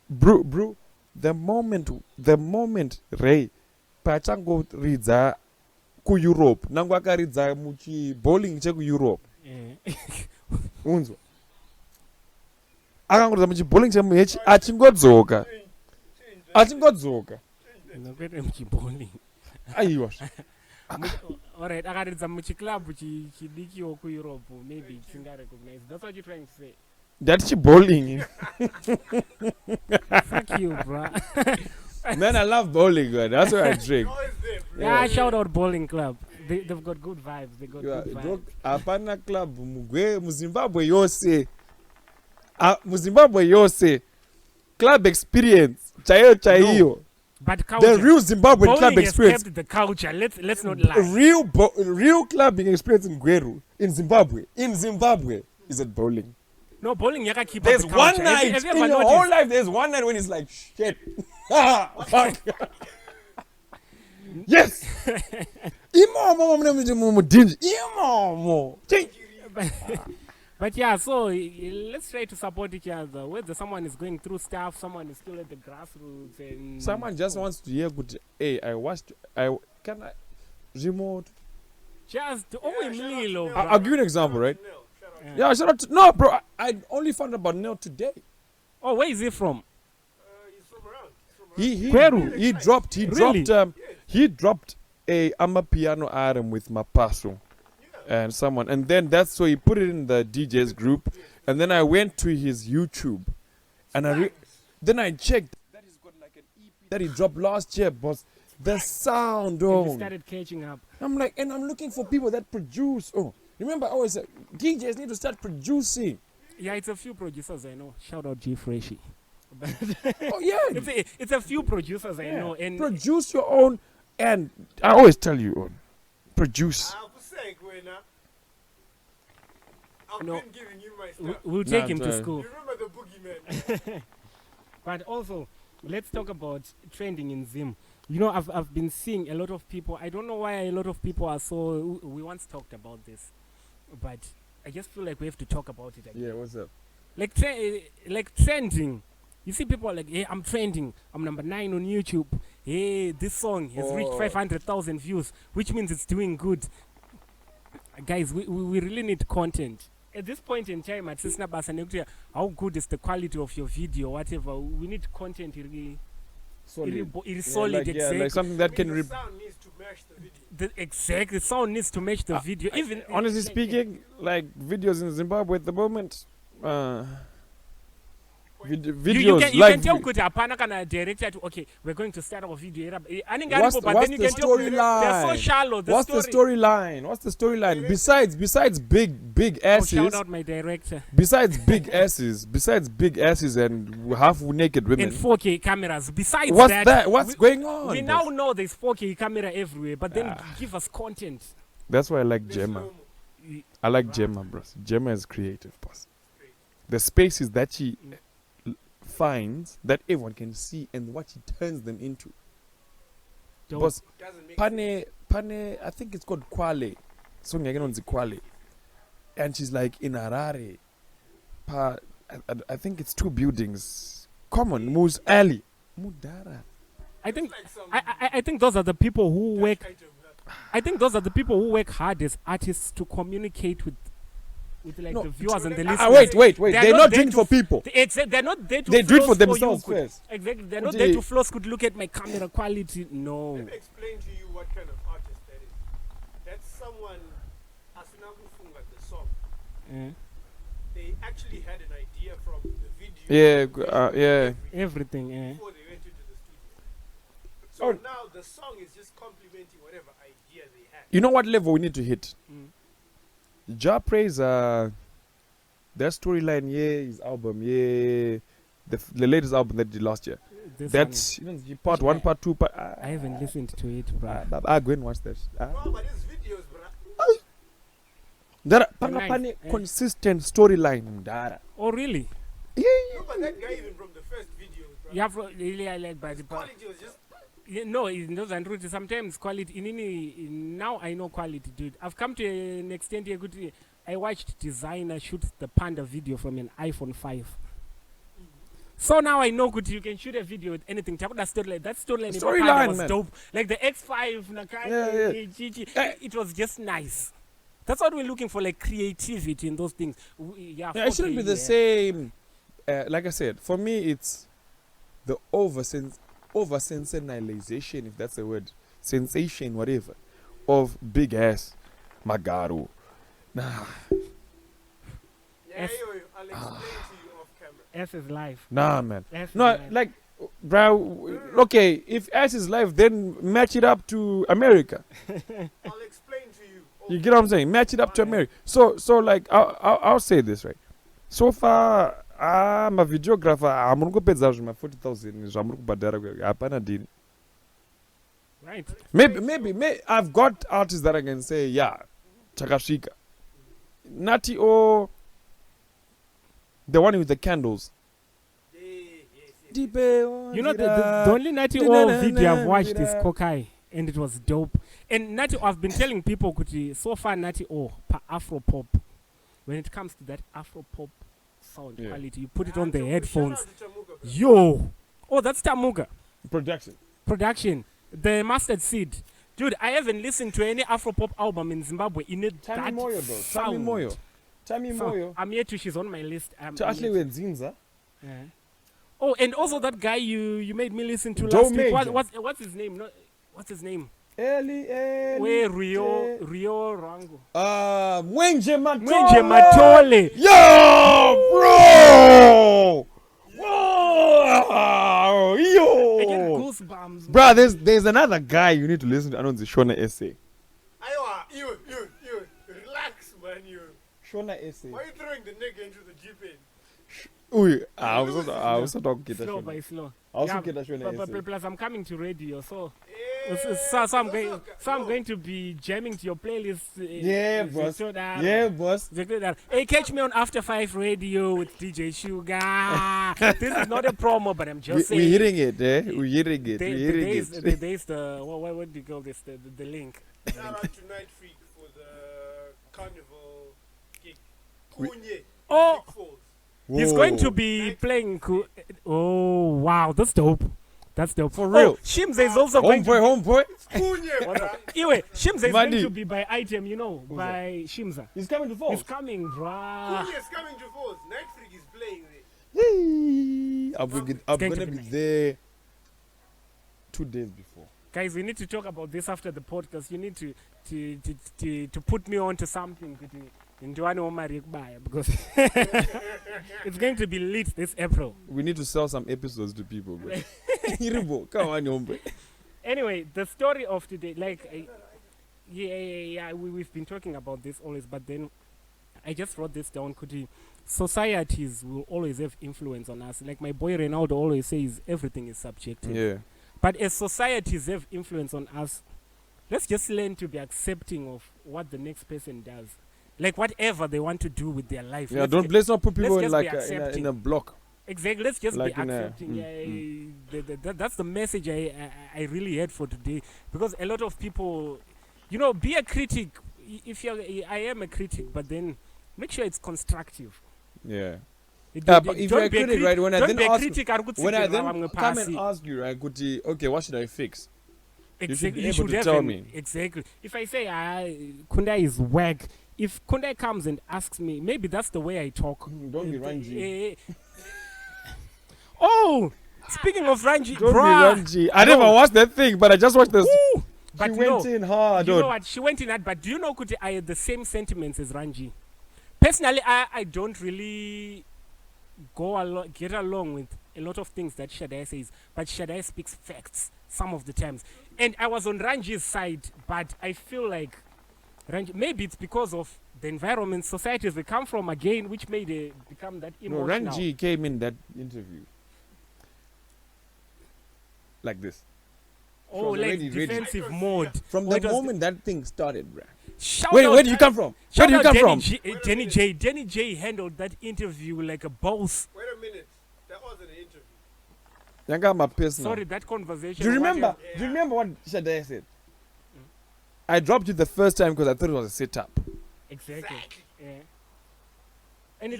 bro. The moment Ray pachango ridza ku Europe, nangu akaridza muchi bowling cheku Europe, unzo akangoridza muchi bowling chemu hechi achingodzoka. Nokwete muchibowling. Aiwa. Alright, akaridza muchiclub chidikiwo ku Europe, maybe chinga recognize. That's what you're trying to say. That's bowling. Fuck you, bro. Man, I love bowling, man. That's why I drink. Yeah, shout out bowling club. They've got good vibes. They got good vibes. Apana club Zimbabwe yose. Club experience. Chayo. But culture. The real Zimbabwean club experience. Kept the culture. Let's not lie. Real clubbing experience in Gweru, in Zimbabwe is at bowling. No, bowling yaka keep There's up the culture. one night have you in ever your noticed? whole life. There's one night when it's like shit. Fuck. Yes. But yeah, so let's try to support each other. Whether someone is going through stuff, someone is still at the grassroots, and someone just wants to hear good. Hey, can I remote? Just I'll give you an example, right? Yeah, shout out to no, bro. I only found out about Nell today. Oh, where is he from? He's from around. He dropped a Amapiano item with Mapaso and someone, and then so he put it in the DJ's group, and then I went to his YouTube, and then I checked that he's got like an EP that he dropped last year, boss. The sound, He started catching up. I'm like, and I'm looking for people that produce. Remember, I always said DJs need to start producing. Yeah, it's a few producers I know. Shout out G Freshy. It's a few producers I know, and produce your own. And I always tell you, produce. I've been giving you my stuff. We'll take him to school. You remember the boogeyman? But also, let's talk about trending in Zim. You know, I've been seeing a lot of people. I don't know why a lot of people are so. We once talked about this, but I just feel like we have to talk about it again. Yeah, what's up? Like trending. You see people are like, hey, I'm trending. I'm number 9 on YouTube. Hey, this song has reached 500,000 views, which means it's doing good. Guys, we really need content. At this point in time, at Sisna how good is the quality of your video, whatever. We need content really solid. Solid, exactly. Like something that can. The sound needs to match the video. Exactly, the sound needs to match the video. Even honestly speaking, like videos in Zimbabwe at the moment. Videos you can tell good apana kana director to okay, we're going to start our video. But then you can tell they're so shallow. What's the storyline? Besides big asses. Shout out my director. Besides big asses and half naked women. And 4K cameras. Besides what's going on? We now know there's 4K camera everywhere, but then give us content. That's why I like Gemma. I like Gemma, bros. Gemma is creative, boss. The spaces that she finds that everyone can see and what she turns them into. Boss, Pane, I think it's called Kwale. song yakhe inonzi Kwale, and she's like in Harare. I think it's 2 buildings. Common, Moose Alley. Mudara. I think Like some I think those are the people who work. item, I think those are the people who work hard as artists to communicate with like No, the viewers and the Ah, listeners. Wait. They're They're not not there doing it to for people. They're not there to They do it for floss you, themselves could- first. Exactly. They're not Okay. there to floss. Could look at my camera quality. No. Let me explain to you what kind of artist that is. That's someone, Asinakufunga, the song. They actually had an idea from the video. Yeah. Everything. Before they went into the studio. So Oh. now the song is just complementing whatever idea they had. You know what level we need to hit? Mm. Ja praise their storyline, his album, the latest album that he did last year. This That's part 1, part 2, part. I haven't listened to it, bro. Go and watch that. Well, but his videos, bruh. There They're nice, are eh? consistent storyline. Dara. Oh, really? Yeah. No, but that guy, even from the first video, bruh. You have really I like by His the quality was just. no, it doesn't root. Sometimes quality. Now I know quality, dude. I've come to an extent here. I watched designer shoot the panda video from an iPhone 5. So now I know you can shoot a video with anything. That storyline was man. dope. Like the X5, Yeah. it was just nice. That's what we're looking for, like creativity in those things. Yeah, it shouldn't be the same. Like I said, for me, it's the over-sensationalization, if that's a word, sensation, whatever, of big ass Magaru. Nah. Yeah, I'll explain to you off camera. S is life. Nah, man. S is No, life. like, bro, okay, if S is life, then match it up to America. I'll explain to you. You get what I'm saying? Match it up to America. So like, I'll say this, right? So far, I'm a videographer. I'm going to pay 40,000. I'm going to Right. Maybe I've got artists that I can say, yeah, Chakashika. Natty or the one with the candles. You know, the only Natty O video I've watched is Kokai, and it was dope. And Natty O, I've been telling people, so far Natty O, Afro pop, when it comes to that Afro pop sound quality, you put it on the headphones. Yo! Oh, that's Tamuga. Production. The Mustard Seed. Dude, I haven't listened to any Afro pop album in Zimbabwe in it. Tammy Moyo. I'm yet to, she's on my list. Actually, with Zinza. Oh, and also that guy you made me listen to Joe last week. Major. What's his name? No, what's his name? Eli. Where Rio Rango. Mwenje Matole. Yo, bro. Whoa, yo. I get goosebumps. Bro, there's another guy you need to listen to. I know it's Shona Essay. You, relax, man, you. Shona Essay. Why are you throwing the nigga into the Jeep in? I was not talking Slow by slow. I also get a Shona Essay. Plus, I'm coming to radio, so Yeah, I'm going to be jamming to your playlist. Yeah, boss. So that, Yeah, boss. Hey, catch me on After 5 Radio with DJ Shuggaa. This is not a promo, but I'm just saying. We're hitting it, eh? We're hitting it. There's the what do you call this? The link. Shout out to Night Freak for the carnival gig. Kunye. Oh, Big Falls. he's going to be playing. Oh wow, that's dope. That's dope For real. Oh, Shimza is also going to. Homeboy. Kunye, bruh. Anyway, Shimza is going Money. to be by item, by Shimza. He's coming to He's coming, bruh. Kunye is coming to Falls. Night Freak is playing there. I'm going gonna to be be there 2 days before. Guys, we need to talk about this after the podcast. You need to put me on to something because it's going to be lit this April. We need to sell some episodes to people. Bro. Come on, hombre. Anyway, the story of today, we've been talking about this always, but then I just wrote this down. Societies will always have influence on us. Like my boy Raynaldo always says, everything is subjective. Yeah. But as societies have influence on us, let's just learn to be accepting of what the next person does. Like whatever they want to do with their life. Yeah, let's not put people in just like be in a block. Exactly. Let's just Like be in a- accepting. That's the message I really had for today. Because a lot of people, be a critic. if you're, I am a critic, but then make sure it's constructive. Yeah. Don't But if don't you're a be critic, right, when I don't then be a ask, critic, when I then come and ask you, right, okay, what should I fix? Exactly. You should be able to tell me. Exactly. If I say Kundai is whack, if Kundai comes and asks me, maybe that's the way I talk. Don't be Ranji. Oh, speaking of Ranji, Don't bruh. be Ranji. I never watched that thing, but I just watched this. Ooh, but She went in hard. You know what? She went in hard, but do you know, Kuti, I had the same sentiments as Ranji. Personally, I don't really get along with a lot of things that Shadai says, but Shadai speaks facts some of the times. And I was on Ranji's side, but I feel like Ranji, maybe it's because of the environment, societies they come from again, which made it become that emotional. No, Ranji came in that interview like this. Oh, From like already ready. defensive mode. From the moment that thing started, bruh. Where do you come from? Where do you come from? Danny J handled that interview like a boss. Wait a minute. That wasn't an interview. I got my personal. Sorry, that conversation. Do you remember? Do you remember what Shadai said? I dropped you the first time because I thought it was a setup. Exactly. Yeah. And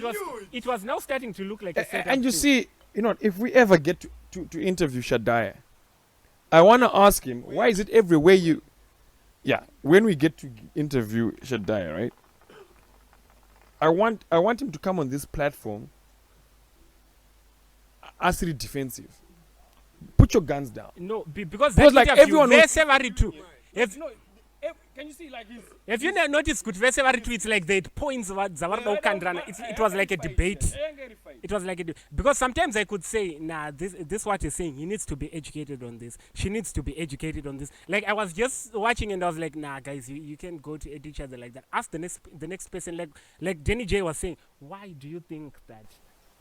it was now starting to look like a setup. And you see, you know, if we ever get to interview Shadai, I want to ask him, why is it everywhere you... Yeah, when we get to interview Shadai, right? I want him to come on this platform actually defensive. Put your guns down. No, because that like interview, everyone very was- savory too. Can you see like his... If you noticed, good very savory too, it's like the points about Zawardo Kandrana. It was like a debate. It was like because sometimes I could say, nah, this what he's saying. He needs to be educated on this. She needs to be educated on this. Like I was just watching and I was like, nah, guys, you can't go to each other like that. Ask the next person. Like Danny J was saying, why do you think that?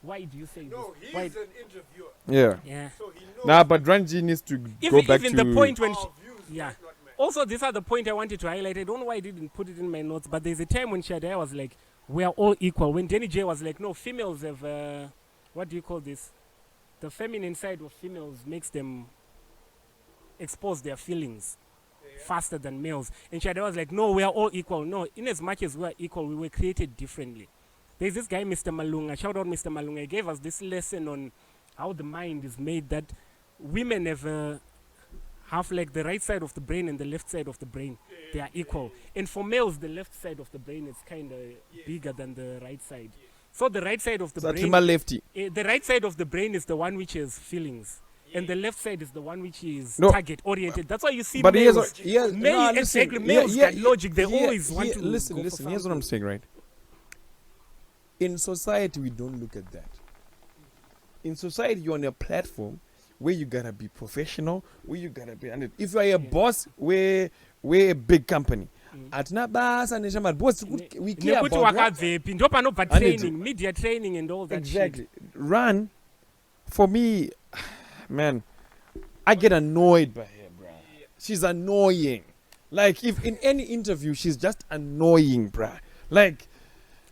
Why do you say No, this? he's Why? an interviewer. Yeah. Yeah. So he knows Nah, but Ranji needs to go back to... Even the point when our she, views yeah. might not match. Also, these are the point I wanted to highlight. I don't know why I didn't put it in my notes, but there's a time when Shadai was like, we are all equal. When Danny J was like, no, females have, what do you call this? The feminine side of females makes them expose their feelings faster than males. And Shadai was like, no, we are all equal. No, in as much as we are equal, we were created differently. There's this guy, Mr. Malunga. Shout out Mr. Malunga. He gave us this lesson on how the mind is made, that women have like the right side of the brain and the left side of the brain. They are equal. And for males, the left side of the brain is kind of bigger than the right side. So the right side of the brain, lefty. the right side of the brain is the one which has feelings. And the left side is the one which is No. target oriented. That's why you see But males. listen, Males got logic. They always want to listen. go for Here's what I'm something. saying, right? In society, we don't look at that. In society, you're on a platform where you gotta be professional, where you gotta be. And if you are a boss, we're a big company. Atina basa neshamari boss, we care Nekuti about what? wakabvepi ndo panobva I need training, media training and all that Exactly. Run, for me, man, I get annoyed by her, bruh. She's annoying. Like, if in any interview, she's just annoying, bruh. Like, shit.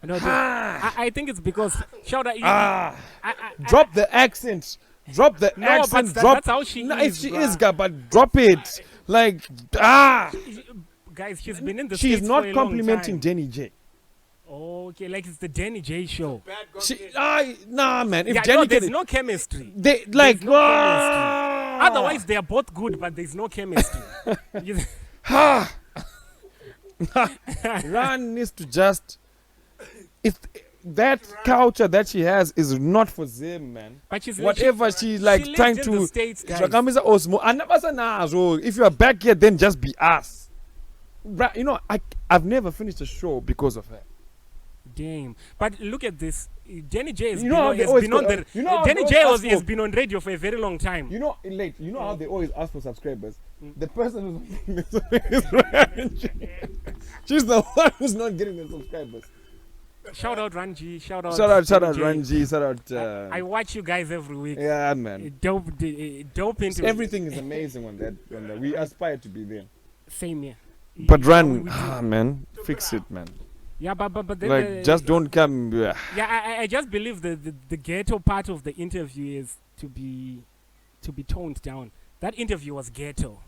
No, I think it's because shouda. drop the accent. Drop the No, accent. but Drop. that's how she No, is, if she bruh. is, but drop it. Like, Guys, she's been in the she's States not for a complimenting long time. Danny J. Okay, like it's the Danny J show. Bad God She, did. nah, man. If Yeah, Danny no, there's can, no chemistry. they like, no Otherwise, they are both good, but there's no chemistry. You- Ran needs to just. If that culture that she has is not for them, man. but she's Whatever she's like she trying lived in the to. States, guys. Zvakamisa osmo. Anabasa nazo. If you are back here, then just be us. You know, I've never finished a show because of her. Damn. But look at this. Danny J has You know how they always been on go- the. you know how Danny they J always has ask for- been on radio for a very long time. You know, you know how they always ask for subscribers. The person who's she's the one who's not getting the subscribers. Shout out Ranji. Shout out. Shout out Danny J. Ranji. Shout out. I watch you guys every week. Yeah, man. Dope into Everything is amazing on that. We aspire to be there. Same here. But Yeah, Run, we- man, fix it, man. Yeah, but then Like, just don't come. Yeah, I just believe the ghetto part of the interview is to be toned down. That interview was ghetto.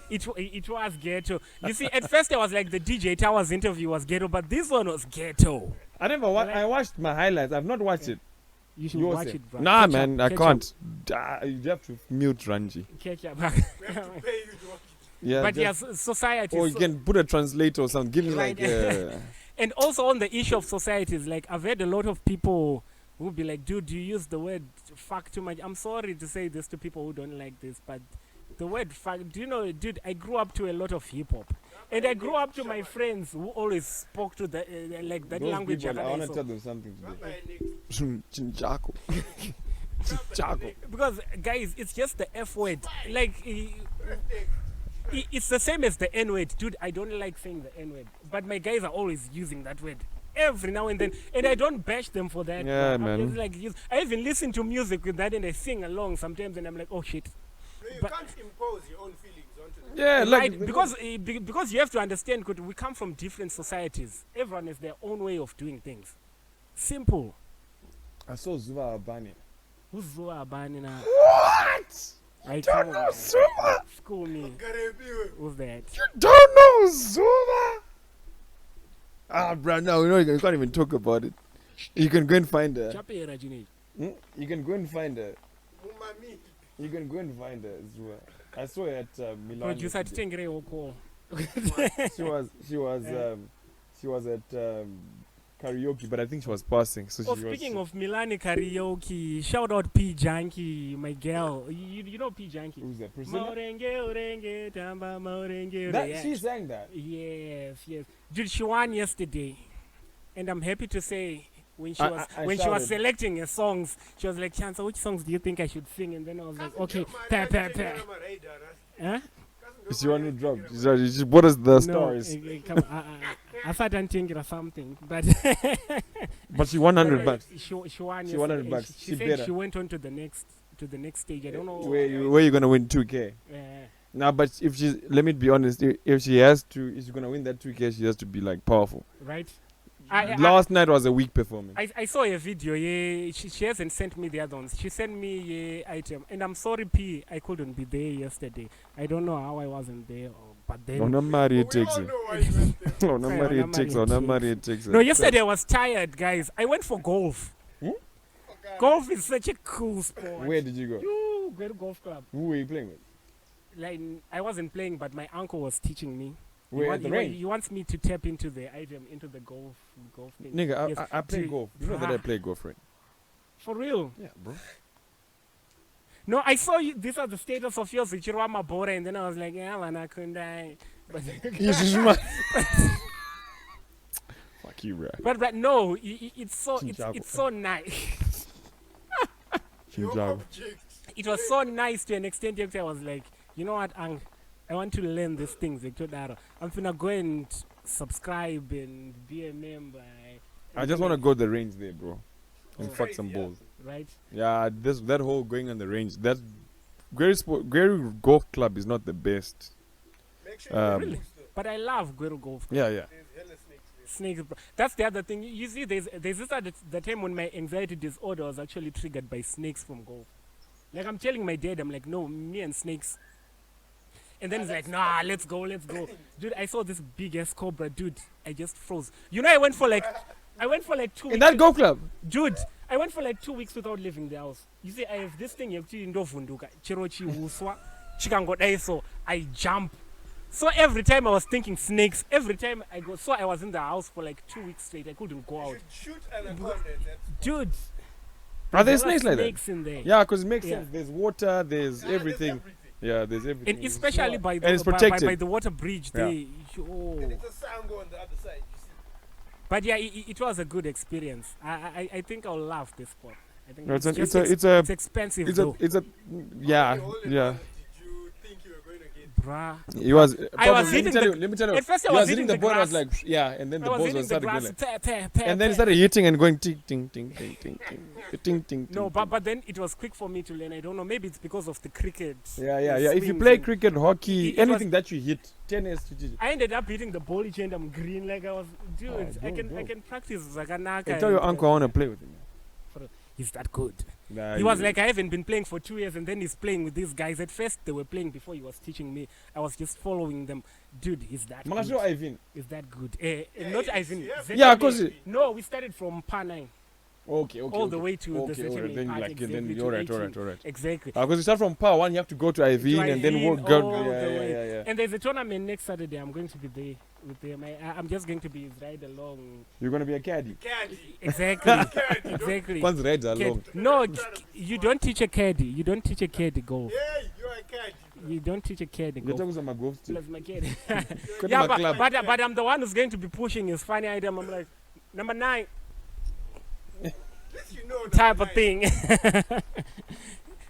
It was ghetto. You see, at first I was like, the DJ Towers interview was ghetto, but this one was ghetto. I watched my highlights. I've not watched it. You should Yours watch say. it, bro. Nah, Catch man, up, I catch can't. You have to mute Ranji. up, catch up. We have to pay you to watch it. Yeah, But just- yes, society. or you can put a translator or something. Give me Right. like. And also on the issue of societies, like I've heard a lot of people who be like, dude, you use the word fuck too much. I'm sorry to say this to people who don't like this, but the word fuck, do you know, dude, I grew up to a lot of hip hop. And I grew up to my friends who always spoke to the like that Those language. people, I want to so- tell them something Not today. my next. Chinchako. Chinchako. Because guys, it's just the F word. Like it's the same as the N word, dude. I don't like saying the N word, but my guys are always using that word every now and then, and I don't bash them for that. Yeah, I'm man. just like, I even listen to music with that, and I sing along sometimes, and I'm like, oh shit. No, you But- can't impose your own feelings onto them. Yeah, like Right, because you have to understand, we come from different societies. Everyone has their own way of doing things. Simple. I saw Zuba Abani. Who's Zoa Abani now? What? Right, Don't come know on. Zuba. School me. Garebiwe. Who's that? You don't know Zuba. Ah, bro, no, you can't even talk about it. You can go and find her. Chape Rajini. You can go and find her. Mumami. You can go and find her, Zuba. I saw her at Milan. Producer yesterday. Tengere Oko. She was at karaoke, but I think she was passing. So Oh, she speaking was, of Milani karaoke, shout out P Junkie, my girl. You know P Junkie? who's that? Priscilla? Maurenge, orenge, tamba, maurenge, That, yeah. she sang that. Yes. Dude, she won yesterday, and I'm happy to say when she I was shouted. selecting her songs, she was like, "Chansa, which songs do you think I should sing?" And then I was like, "Okay, pa. Huh? She one who dropped. She bought us the stars, Come on, I thought I'm thinking of something, but but she won $100. She won. She won yesterday. $100. She She said better. she went on to the next stage. I don't know. Where you gonna win 2K? Now, but if she's, let me be honest, if she's gonna win that 2K, she has to be like powerful. Right. Last night was a weak performance. I saw a video. Yeah, she hasn't sent me the other ones. She sent me a item, and I'm sorry, P. I couldn't be there yesterday. I don't know how I wasn't there, but then. On a Mario takes We it. all know why you went there. On a Mario takes. On a Mario takes it. No, yesterday I was tired, guys. I went for golf. Okay. Golf is such a cool sport. Where did you go? You go to golf club. Who were you playing with? Like I wasn't playing, but my uncle was teaching me. Where at the range? He wants me to tap into the item, into the golf thing. Nigga, Yes. I play Dude, golf. You know that I bruh. play golf, right? For real? Yeah, bro. No, I saw you. These are the status of yours with Chirwama Bora, and then I was like, yeah, man, I couldn't die. But Fuck you, bro. but no, it's so Chinchako. it's so nice. Your Chinchako. object. It was so nice to an extent that I was like, you know what, Ang, I want to learn these things. I'm gonna go and subscribe and be a member. I just want to go to the range there, bro, and Oh. fuck some Yeah. balls. Right? Yeah, that whole going on the range, that Gary Golf Club is not the best. Make sure Um, you Really? boost them. But I love Guero Golf. Yeah. There's hella snakes there. Snakes. That's the other thing. You see, there's this at the time when my anxiety disorder was actually triggered by snakes from golf. Like I'm telling my dad, I'm like, no, me and snakes. And then he's like, nah, let's go. Dude, I saw this big ass cobra, dude. I just froze. You know, I went for like 2 weeks. In that golf club? Dude, I went for like 2 weeks without leaving the house. You see, I have this thing, so I jump. So every time I was thinking snakes, every time I go, so I was in the house for like 2 weeks straight. I couldn't go You out. should shoot anaconda at that spot. Dude, Are there there snakes like that? snakes in there. Yeah, because it makes Yeah. sense. There's water, there's Ah, everything. Yeah, there's everything. And especially by And it's the protected. by the water bridge, Yeah. they. Oh. And it's a sango on the other side. You see. But yeah, it was a good experience. I think I'll love this sport. I think No, it's just a expensive it's though. yeah, The hole in yeah. one, did you think you were going to get? Bruh. He was. I was probably- hitting let me tell you. At first I He was was hitting hitting the ball. I was grass. like, yeah, and then the I was balls hitting was the started grass, going like, pa. and then it started hitting and going ting ting ting ting ting ting ting ting. No, but then it was quick for me to learn. I don't know. Maybe it's because of the cricket. Yeah. the If you swings play and- cricket, hockey, It was- anything that you hit, tennis, I ended up hitting the ball each and I'm green like I was. Dude, Oh, I dope. can practice Zaganaka. I tell your uncle I want to play with him. he's that good. Nah, He was like, I haven't been playing for 2 years, and then he's playing with these guys. At first, they were playing before he was teaching me. I was just following them. Dude, he's that good. Mangasho Ivan. Is that good? Not Ivan. Yeah, because No, we started from Par 9. Okay. All the way to the okay, ZMA alright, then part, like exactly, then to all 18. right. Exactly. Because you start from Power 1, you have to go to Ivan and then Ivin, walk. Go. all the way. Yeah. And there's a tournament next Saturday. I'm going to be there with them. I'm just going to be his ride along. You're gonna be a caddy. Caddy. Exactly. Caddy. Exactly. Once rides along. No, you don't teach a caddy. You don't teach a caddy golf. Yeah, you're a caddy. Bro. You don't teach a caddy Get golf. to my golf team. Plus my caddy. Go to Yeah, my club. but I'm the one who's going to be pushing his funny item. I'm like, number 9 At least you know type number of thing.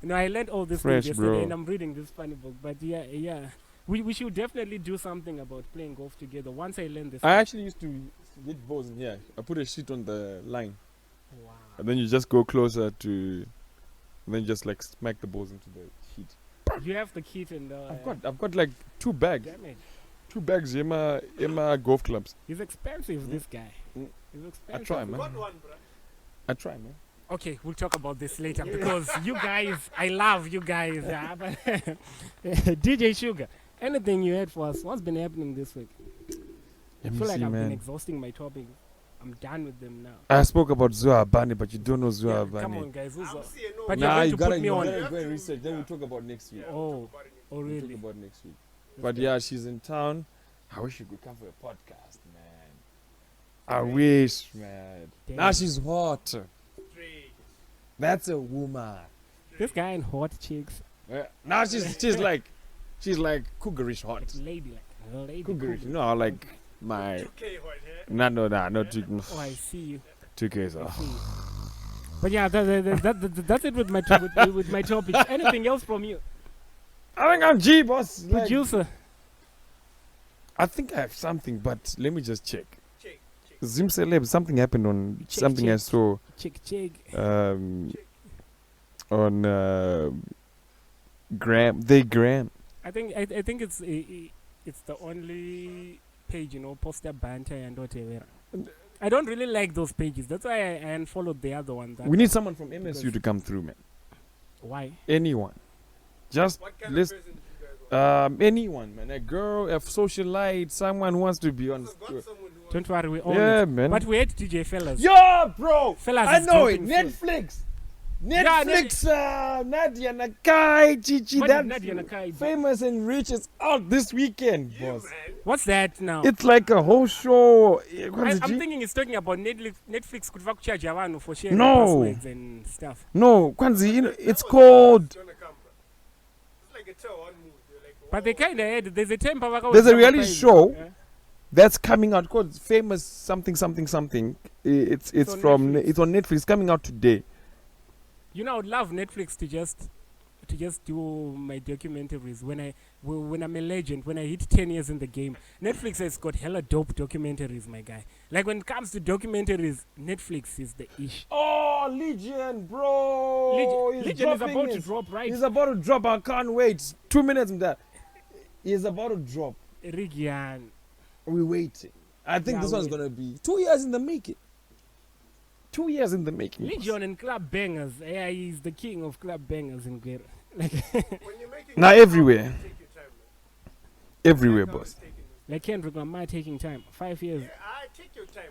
No, I learned all this Fresh, things yesterday, bro. and I'm reading this funny book. But yeah. We should definitely do something about playing golf together. Once I learn this. I actually used to get balls in here. I put a sheet on the line, Wow. and then you just go closer to, and then just like smack the balls into the sheet. You have the kit and I've got like 2 bags. damn it. 2 bags in my golf clubs. He's expensive, Mm. this guy. Mm. He's expensive. try, nine. man. Got one, bro. I try, man. Okay, we'll talk about this later because you guys, I love you guys. But DJ Shuggaa, anything you had for us? What's been happening this week? I Let me feel like see, I've been man. exhausting my topic. I'm done with them now. I spoke about Zuabani, but you don't know Yeah, Zuabani. come on, guys. Who's I'm up? seeing no. But Nah, you're you going to gotta, put me you on. gotta go and research. Then we'll talk about next week. Yeah, Oh. we'll talk about it next Oh, We'll really? talk about next week. This But guy. yeah, she's in town. I wish she could come for a podcast, man. I wish, man. Damn. Now she's hot. Straight. That's a woman. This guy and hot chicks, Now she's like cougarish hot. like lady, like lady. Cougarish. cougar. No, like my 2K hot, yeah? no, not too. Oh, I see you. 2K. I see you. But yeah, that's it with my with my topic. Anything else from you, I think I'm G boss. Like, producer? I think I have something, but let me just check. Check. Zim Celeb, something happened on Check, something I check. saw Chick. on Gram. I think it's the only page, poster banter and whatever. I don't really like those pages. That's why I unfollowed the other one. We need someone from MSU Because- to come through, man. Why? Anyone. Just What kind list of person did you guys want? anyone, man. A girl, a socialite, someone who wants to be on. I've got someone who wants Don't worry, we own Yeah, it. man. But we had DJ Fellas. Yo, bro. Fellas I is know it. dropping soon. Netflix. Yeah, Netflix. Nadia Nakai, Chichi. What did That Nadia Nakai do? famous and rich is out this weekend, you, boss. man. What's that now? It's like a whole show. I'm thinking it's talking about Netflix could charge Javano for sharing No. passwords and stuff. No, Kwanzi, it's That was called. gonna come, bro. It's like a tell on move. You're like, But they whoa. kind of had. There's a temper. There's a reality show. That's coming out called Famous something. It's on from Netflix. it's on Netflix. It's coming out today. I would love Netflix to just do my documentaries when I'm a legend, when I hit 10 years in the game. Netflix has got hella dope documentaries, my guy. Like when it comes to documentaries, Netflix is the ish. Oh, Legion, bro! He's Legion is dropping about to it. drop, right? He's about to drop. I can't wait. 2 minutes from that. He's about to drop. Rigian. We're waiting. I think Yeah, this one's wait. gonna be 2 years in the making. 2 years in the making. boss. Legion and club bangers. Yeah, he's the king of club bangers in Ghetto. Like, When you're making Now it, everywhere. take your time, man. Everywhere, Like I was boss. taking this. like Kendrick Lamar taking time. 5 years. Yeah, take your time.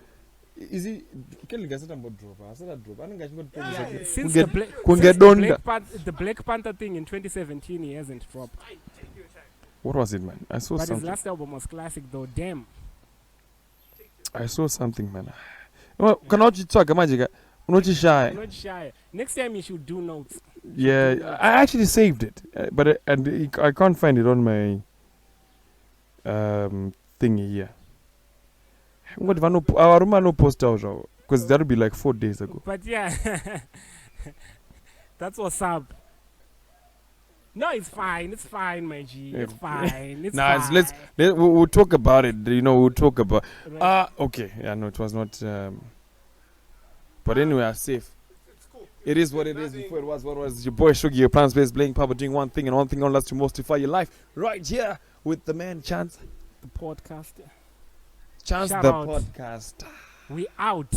Is he? Can you guys say about drop? I said that drop. I think I should go. Yeah. Since Kunge- the Black, Kunge since Donda. the Black Panther thing in 2017, he hasn't dropped. Fine, take your time. What was it, man? I saw But his something. last album was classic, though. Damn. I saw something, man. Cannot you talk, Magic? Not you shy. I'm not shy. Next time you should do notes. Yeah, I actually saved it, but I can't find it on my thingy here. What if I no our room no post out because that would be like 4 days ago. But yeah, that's what's up. No, it's fine. It's fine, my G. It's fine. It's Nah, fine. we'll talk about it. We'll talk about. Right. Okay. Yeah, no, it was not. But anyway, I'm safe. It's cool. It is what it is. Before it was what was. Your boy Shuggaa, your plant-based playing power, doing one thing and one thing only to multiply your life. Right here with the man Chance. The podcast. Chance Shout the out. podcast. We out.